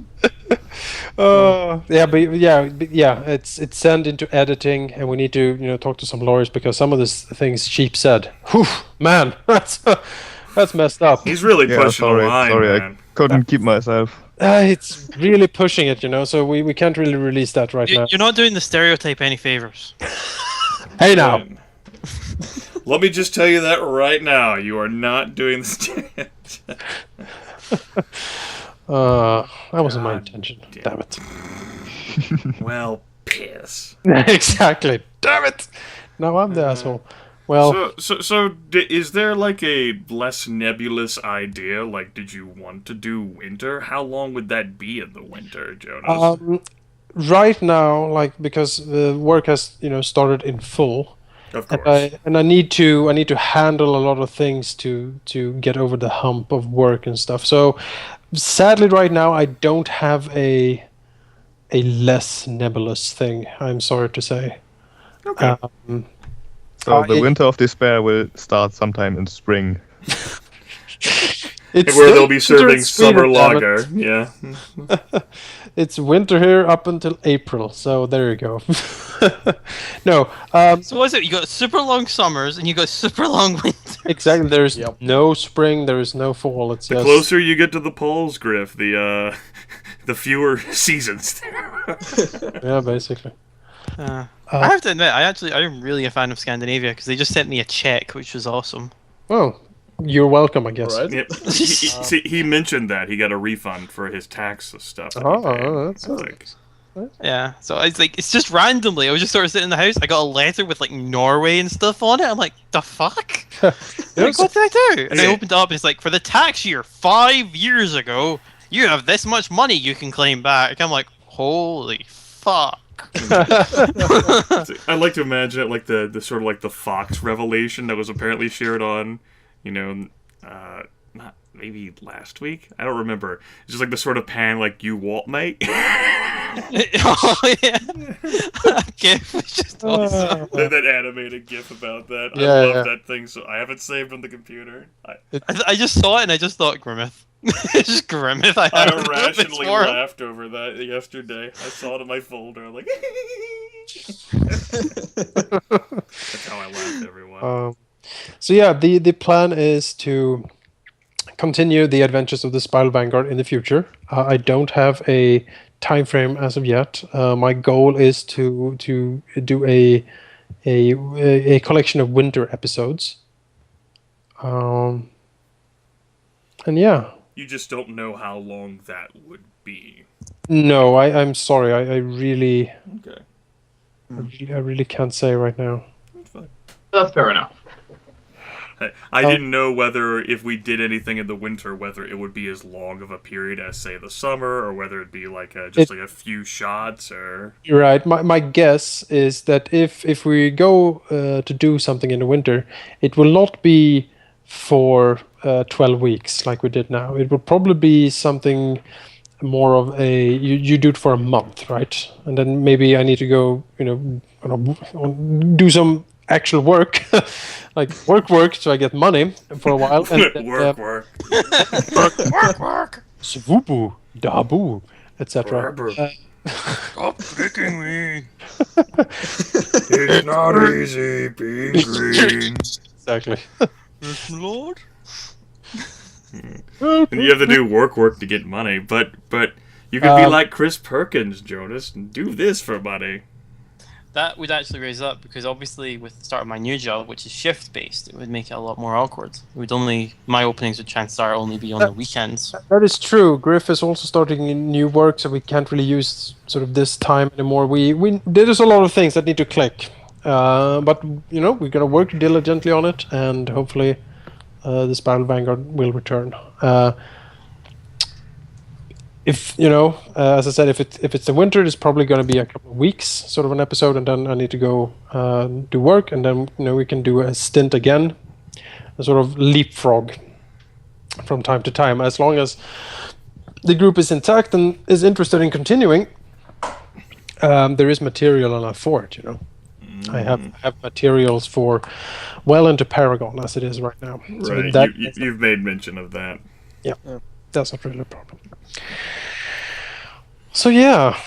Yeah, it's sent into editing, and we need to talk to some lawyers because some of these things Sheep said. Whew, man, that's messed up. He's really pushing sorry, the line, sorry, man. I couldn't keep myself. It's really pushing it, so we can't really release that right now. You're not doing the stereotype any favors. Hey now! Let me just tell you that right now. You are not doing the That wasn't my intention. Damn it. Well, piss. Exactly. Damn it! Now I'm the asshole. Well, So, is there like a less nebulous idea? Like, did you want to do winter? How long would that be in the winter, Jonas? right now, because the work has started in full, Of course. and I need to handle a lot of things to get over the hump of work and stuff. So sadly, right now I don't have a less nebulous thing. I'm sorry to say. Okay. So the Winter of Despair will start sometime in spring. It's Where they'll be serving Sweden, summer damn it. lager. Yeah. It's winter here up until April, so there you go. No, So what's it? You got super long summers and you got super long winters. exactly. There's no spring, there is no fall. It's The just closer you get to the poles, Griff, the fewer seasons. yeah, basically. I have to admit, I'm really a fan of Scandinavia because they just sent me a check, which was awesome. Oh, you're welcome, I guess. Right. Yep. He mentioned that he got a refund for his tax stuff. That he Oh, paid. that's Like, Yeah, so it's just randomly. I was just sort of sitting in the house. I got a letter with like Norway and stuff on it. I'm like, the fuck? Like, what did I do? And I opened it up and it's like, for the tax year 5 years ago, you have this much money you can claim back. I'm like, holy fuck. I like to imagine it like the sort of like the Fox revelation that was apparently shared on, not maybe last week. I don't remember. It's just like the sort of pan like you Walt mate. Oh yeah, that GIF was just awesome. that animated GIF about that. Yeah, I love yeah. that thing. So I have it saved on the computer. I just saw it and I just thought Grimith. It's just Grimith. I I have irrationally laughed over that yesterday. I saw it in my folder. I'm like, that's how I laughed, everyone. So yeah, the plan is to continue the adventures of the Spiral Vanguard in the future. I don't have a time frame as of yet. My goal is to do a collection of winter episodes. And yeah. You just don't know how long that would be. No, I'm sorry. I really Okay. I really can't say right now. That's fair enough. I didn't know whether if we did anything in the winter, whether it would be as long of a period as, say, the summer, or whether it'd be like just like a few shots, or... You're right. My guess is that if we go to do something in the winter, it will not be for 12 weeks like we did now. It will probably be something more of a... You do it for a month, right? And then maybe I need to go, do some actual work, like work, so I get money for a while. And work. Swoopoo, dabu, etc. Stop kicking me. It's not easy being green. Exactly. Lord. And you have to do work to get money, but you could be like Chris Perkins, Jonas, and do this for money. That would actually raise up because obviously with the start of my new job, which is shift based, it would make it a lot more awkward. My openings would chances are only be on the weekends. That is true. Griff is also starting in new work, so we can't really use sort of this time anymore. There's a lot of things that need to click, but we're gonna work diligently on it, and hopefully the Spiral Vanguard will return. If as I said, if it's the winter, it's probably going to be a couple of weeks, sort of an episode, and then I need to go do work, and then we can do a stint again, a sort of leapfrog from time to time, as long as the group is intact and is interested in continuing. There is material enough for it, I have materials for well into Paragon as it is right now. Right, So you've made mention of that. Yeah, that's not really a problem. So yeah.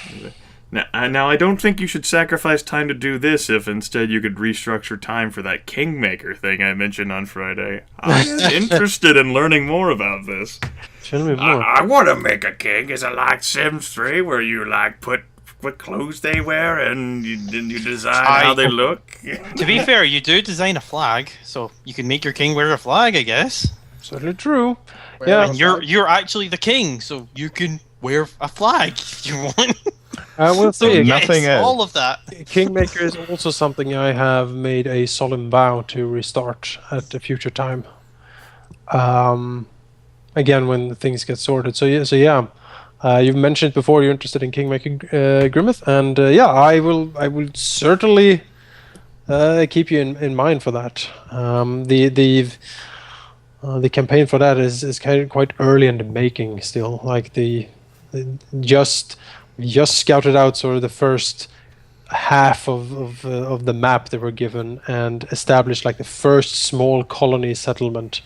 Now, I don't think you should sacrifice time to do this if instead you could restructure time for that Kingmaker thing I mentioned on Friday. I am interested in learning more about this. Tell me more. I want to make a king. Is it like Sims 3 where you like put what clothes they wear and you design how they look? To be fair, you do design a flag, so you can make your king wear a flag, I guess. Certainly true. Well, Yeah. And you're actually the king, so you can wear a flag if you want. We'll So see. yes, nothing else. all of that. Kingmaker is also something I have made a solemn vow to restart at a future time. Again, when things get sorted. So yeah. You've mentioned before you're interested in Kingmaker Grimith, and I will certainly keep you in mind for that. The campaign for that is kind of quite early in the making still. Like the just scouted out sort of the first half of the map they were given and established like the first small colony settlement.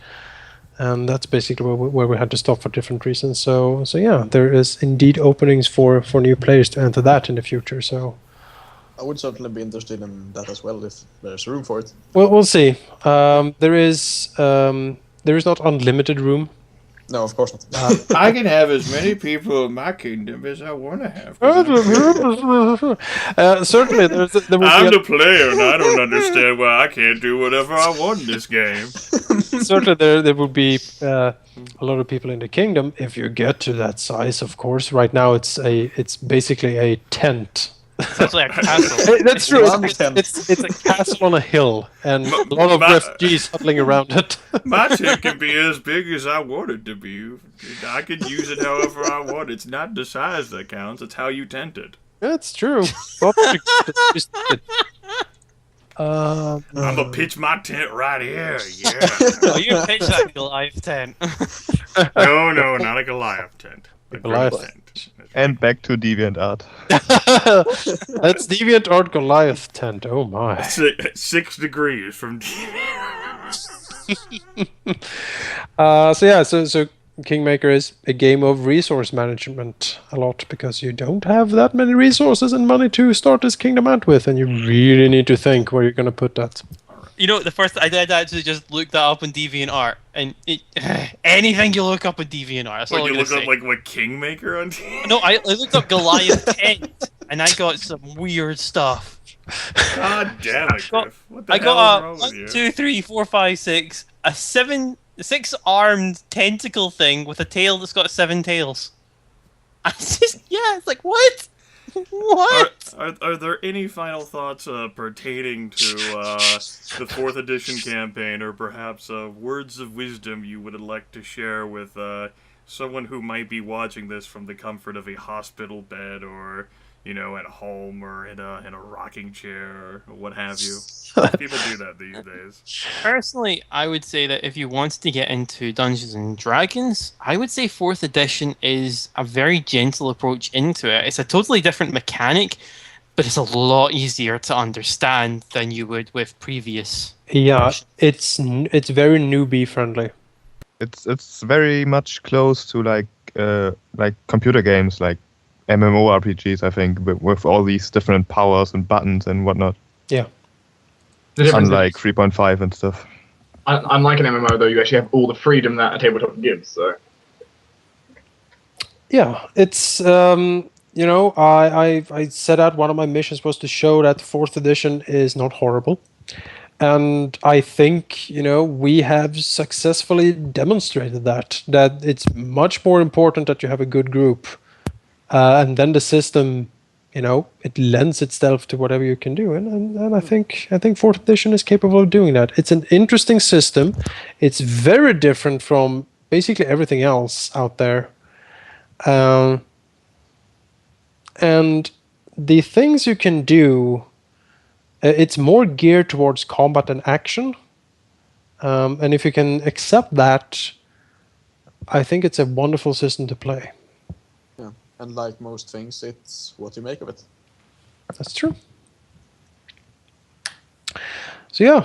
And that's basically where we had to stop for different reasons. So yeah, there is indeed openings for new players to enter that in the future. So I would certainly be interested in that as well if there's room for it. well, we'll see. There is not unlimited room. No, of course not. I can have as many people in my kingdom as I want to have. Certainly, there will I'm be the player, and I don't understand why I can't do whatever I want in this game. certainly there will be a lot of people in the kingdom if you get to that size. Of course, right now it's basically a tent. It's actually a castle. That's true. One It's, tent. it's a castle on a hill and a lot of refugees huddling around it. My tent can be as big as I want it to be. I can use it however I want. It's not the size that counts, it's how you tent it. That's true. I'm gonna pitch my tent right here, yeah. Oh, you pitch that Goliath tent. No, not a Goliath tent. A Goliath. Goliath tent. And back to DeviantArt. That's DeviantArt Goliath tent. Oh my. 6 degrees from So Kingmaker is a game of resource management a lot because you don't have that many resources and money to start this kingdom out with, and you really need to think where you're going to put that. You know, the first I did actually just look that up on DeviantArt, and anything you look up on DeviantArt, that's all When I'm you gonna look say. up like Kingmaker on TV. No, I looked up Goliath tent, and I got some weird stuff. God damn it, Griff. What the I hell got is wrong with you? 1, 2, 3, 4, 5, 6, a 6-armed tentacle thing with a tail that's got 7 tails. I just, it's like, what? What? Are there any final thoughts pertaining to the 4th edition campaign, or perhaps words of wisdom you would like to share with someone who might be watching this from the comfort of a hospital bed, or at home, or in a rocking chair, or what have you? People do that these days. Personally, I would say that if you wanted to get into Dungeons and Dragons, I would say 4th edition is a very gentle approach into it. It's a totally different mechanic, but it's a lot easier to understand than you would with previous. Yeah, it's very newbie friendly. It's very much close to like computer games, like MMORPGs, I think, with all these different powers and buttons and whatnot. Yeah. The difference Unlike 3.5 and stuff. unlike an MMO, though, you actually have all the freedom that a tabletop gives. So Yeah, it's I set out one of my missions was to show that 4th edition is not horrible. And I think, we have successfully demonstrated that it's much more important that you have a good group. And then the system, it lends itself to whatever you can do. And I think 4th edition is capable of doing that. It's an interesting system. It's very different from basically everything else out there. And the things you can do, it's more geared towards combat and action. And if you can accept that, I think it's a wonderful system to play. Yeah, and like most things, it's what you make of it. That's true. So yeah,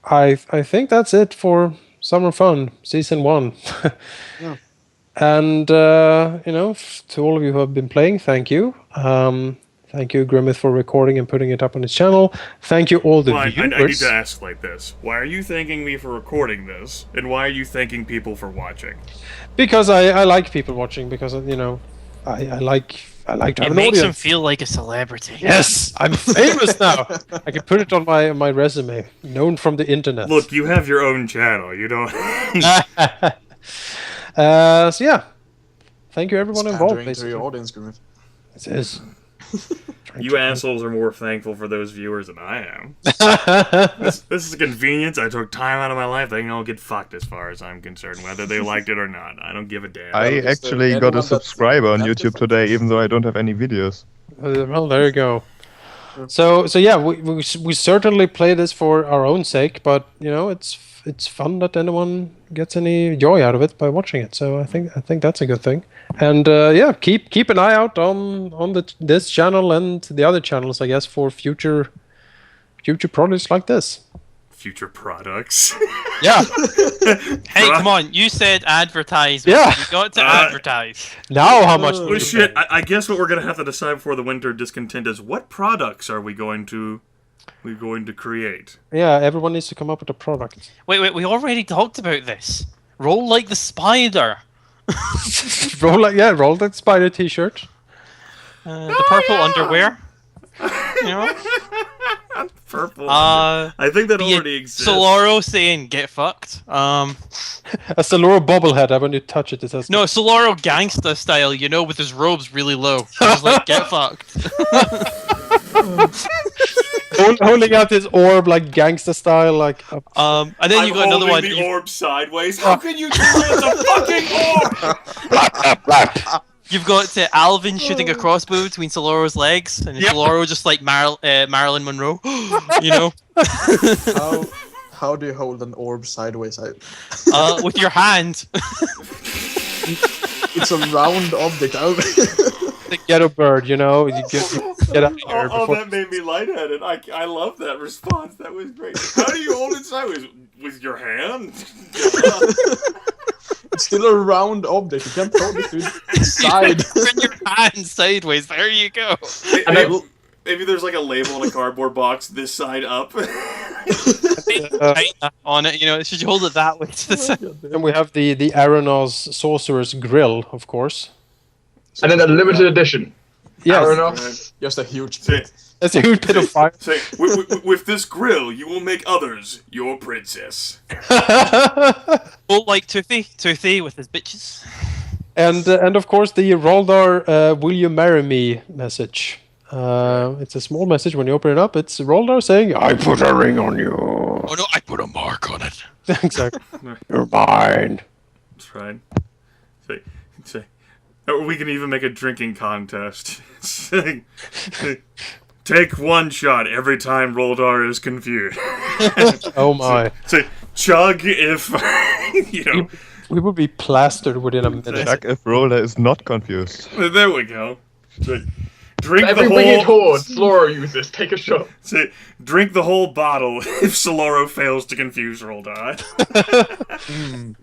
I think that's it for Summer Fun Season 1. Yeah. And to all of you who have been playing, thank you. Thank you, Grimith, for recording and putting it up on his channel. Thank you, all the Well, viewers. I need to ask like this. Why are you thanking me for recording this? And why are you thanking people for watching? Because I like people watching, because, I like to have It an makes him audience. feel like a celebrity. Yes, I'm famous now. I can put it on my resume. Known from the internet. Look, you have your own channel. You don't... So yeah, thank you everyone involved. Pandering to your Basically, audience, Grimith. it is. You assholes are more thankful for those viewers than I am. This is a convenience. I took time out of my life. They can all get fucked as far as I'm concerned, whether they liked it or not. I don't give a damn. I Just, actually got everyone a that's subscriber on active YouTube on- today, even though I don't have any videos. Well, there you go. So yeah, we certainly play this for our own sake, but it's fun that anyone gets any joy out of it by watching it. So I think that's a good thing. And yeah, keep an eye out on this channel and the other channels, I guess, for future projects like this. Future products. Yeah. Hey, come on! You said advertise. Yeah. You got to advertise. Now how much? Well, shit. I guess what we're gonna have to decide before the winter discontent is what products are we going to create. Yeah, everyone needs to come up with a product. Wait! We already talked about this. Roll like the spider. Roll that spider T-shirt. The purple underwear. You know? Purple. Uh, I think that be already exists. Saloro saying "get fucked." A Saloro bobblehead. When you touch it, it says No, Saloro gangsta style. With his robes really low. Just like get fucked. holding out his orb like gangsta style, like. And then you got another one. The orb sideways. How can you do it? It's a fucking orb. You've got Alvyn shooting a crossbow between Saloro's legs, and Saloro just like Marilyn Monroe. How do you hold an orb sideways? With your hand. It's a round object. The ghetto bird, you get out here Oh, before. that made me lightheaded. I love that response. That was great. How do you hold it sideways? With your hand? It's still a round object. You can't hold it to the side. Turn your hand sideways. There you go. Maybe there's like a label in a cardboard box, this side up. On it, should you hold it that way to the side? And we have the Arenoss Sorcerer's Grill, of course. And then a limited edition. Yes, Arenoss. Just a huge Say, pit. that's a huge pit of fire. say with this grill, you will make others your princess. Oh, like Toothy with his bitches. And of course the Roldar "Will you marry me" message. It's a small message. When you open it up, it's Roldar saying, "I put a ring on you." Oh no, I put a mark on it. Exactly. You're mine. That's right. Say, or we can even make a drinking contest. Say, take one shot every time Roldar is confused. Oh my. Say, chug if We would be plastered within a minute. Like if Roller is not confused. There we go. Say, drink Every the winged whole. horde, Saloro uses. Take a shot. Say, drink the whole bottle if Saloro fails to confuse Roldar.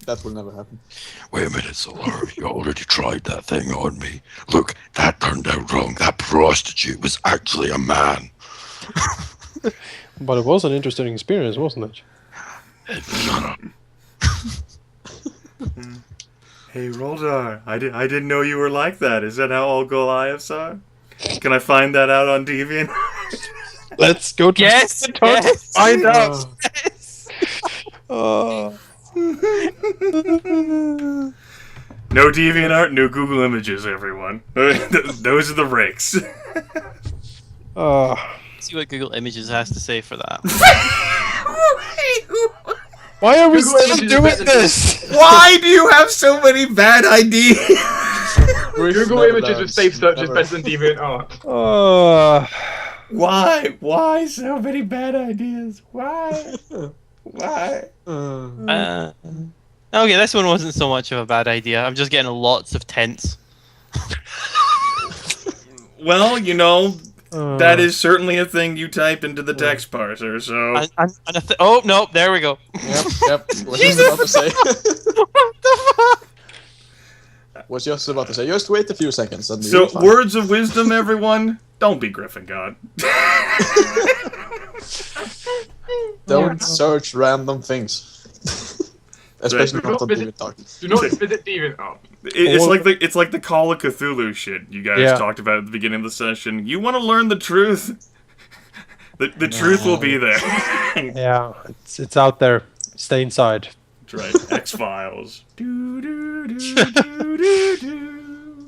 That will never happen. Wait a minute, Solaro, you already tried that thing on me. Look, that turned out wrong. That prostitute was actually a man. But it was an interesting experience, wasn't it? Shut up. Hey Roldar, I didn't know you were like that. Is that how all Goliaths are? Can I find that out on Deviant? Let's go to Yes, yes. Find out. No DeviantArt, no Google Images, everyone. Those are the rakes. See what Google Images has to say for that. Why are we Google still Images doing is better this? Why do you have so many bad ideas? Google Images with safe search is better than DeviantArt. Why so many bad ideas? Why? Okay, this one wasn't so much of a bad idea. I'm just getting lots of tents. Well, that is certainly a thing you type into the text parser, so... Oh, no, there we go. Yep. What I was about to say. What the fuck? was just about to say. Just wait a few seconds. And So, you'll find- words of wisdom, everyone. Don't be Gryphongod. Don't search random things. Especially Right. not on TV Talk. Do not visit Demon. Oh, It's like the Call of Cthulhu shit you guys Yeah. talked about at the beginning of the session. You want to learn the truth? The truth will be there. Yeah, it's out there. Stay inside. That's right. X-Files.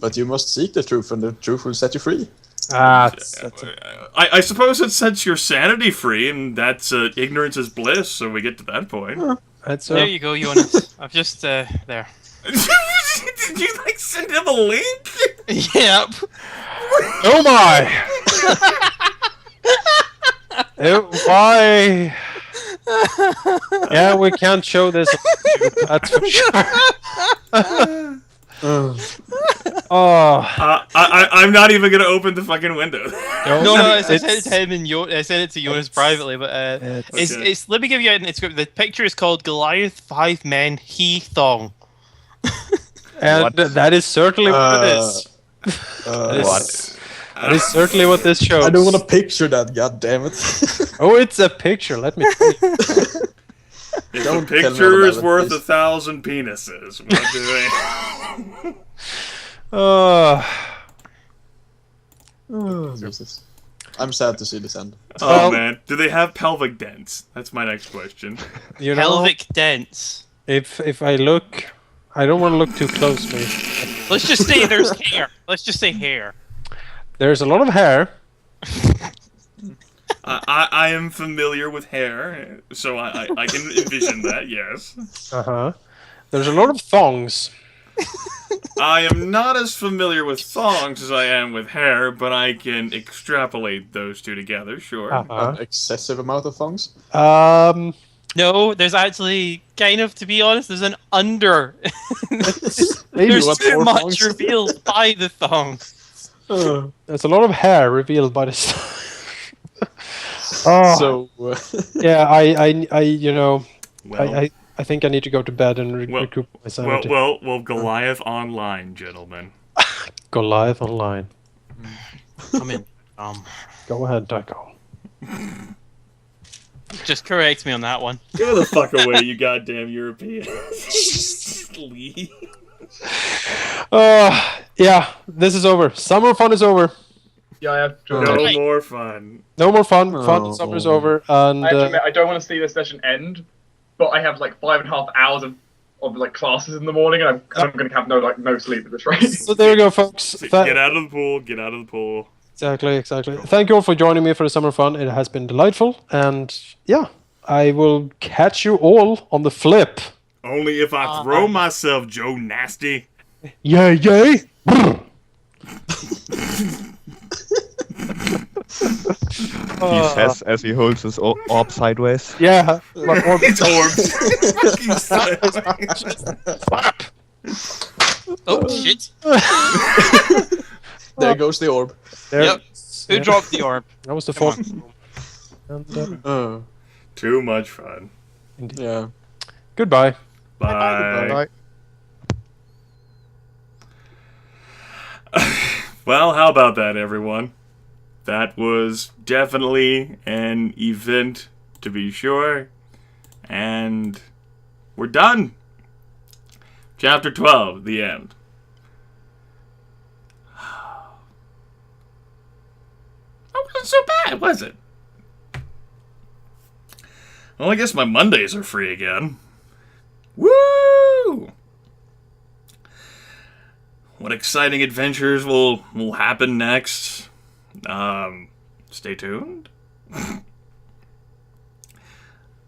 But you must seek the truth, and the truth will set you free. That's I suppose it sets your sanity free, and that's ignorance is bliss, so we get to that point. There you go, Jonas. I've just there. Did you, like, send him a link? Yep. Oh my! Why? Yeah, we can't show this. That's for sure. Oh. I'm not even gonna open the fucking window. No, I said it to him and I said it to Jonas privately, but it's let me give you it's the picture is called Goliath 5 Men He Thong. And that is certainly what it is. That is certainly what this shows. I don't want to picture that, god damn it. Oh, it's a picture. Let me tell you. If Don't a tell me picture about is it, worth please. 1,000 penises. What do they... Jesus. I'm sad to see this end. Oh Well- man, do they have pelvic dents? That's my next question. You know, Pelvic dents. if I look, I don't want to look too closely. Let's just say there's hair. Let's just say hair. There's a lot of hair. I am familiar with hair, so I can envision that. Yes. There's a lot of thongs. I am not as familiar with thongs as I am with hair, but I can extrapolate those two together. Sure. An excessive amount of thongs. No, there's actually kind of, to be honest, there's an under. Maybe There's what, too 4 much thongs? revealed by the thong. There's a lot of hair revealed by this. Oh, So, yeah, I you know, Well, I think I need to go to bed and Well- recoup my sanity. well, Goliath online, gentlemen. Goliath online. Come in. Go ahead, Tycho. Just correct me on that one. Get the fuck away, you goddamn European. Leave. Yeah, this is over. Summer fun is over. yeah, I have to No admit, more fun. No more fun. Fun. Oh. Summer's over, and I have to admit, I don't want to see this session end, but I have like 5.5 hours of like classes in the morning, and I'm going to have no sleep at this rate. so there you go, folks. Get out of the pool. Get out of the pool. Exactly. Thank you all for joining me for the summer fun. It has been delightful, and yeah, I will catch you all on the flip. Only if I throw myself, Joe Nasty. Yay! He says as he holds his orb sideways. Yeah. My orb- It's orbs. Oh shit! there goes the orb. there- Yep. Who yeah, dropped the orb? That was the Come fourth. And, Too much fun. Yeah. goodbye. Bye. Bye. Well, how about that, everyone? That was definitely an event, to be sure. And we're done. Chapter 12, the end. It wasn't so bad, was it? Well, I guess my Mondays are free again. Woo! What exciting adventures will happen next? Stay tuned.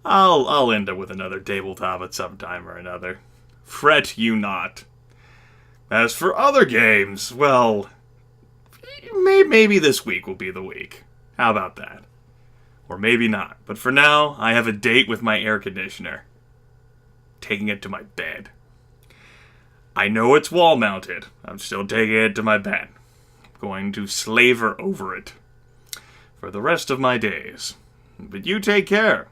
I'll end up with another tabletop at some time or another. Fret you not. As for other games, well, maybe this week will be the week. How about that? Or maybe not. But for now, I have a date with my air conditioner. Taking it to my bed. I know it's wall-mounted. I'm still taking it to my bed. I'm going to slaver over it for the rest of my days. But you take care.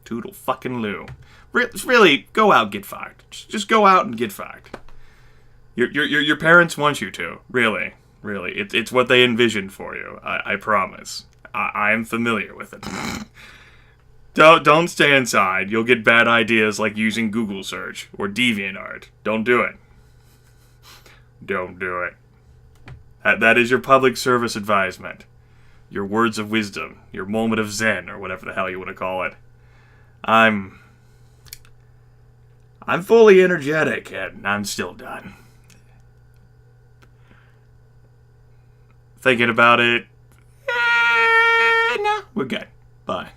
Toodle fucking loo. Really, go out and get fucked. Just go out and get fucked. Your parents want you to. Really. It's what they envisioned for you. I promise. I am familiar with it. Don't stay inside. You'll get bad ideas like using Google search or DeviantArt. Don't do it. Don't do it. That is your public service advisement. Your words of wisdom. Your moment of zen, or whatever the hell you want to call it. I'm fully energetic, and I'm still done. Thinking about it? No, we're good. Bye.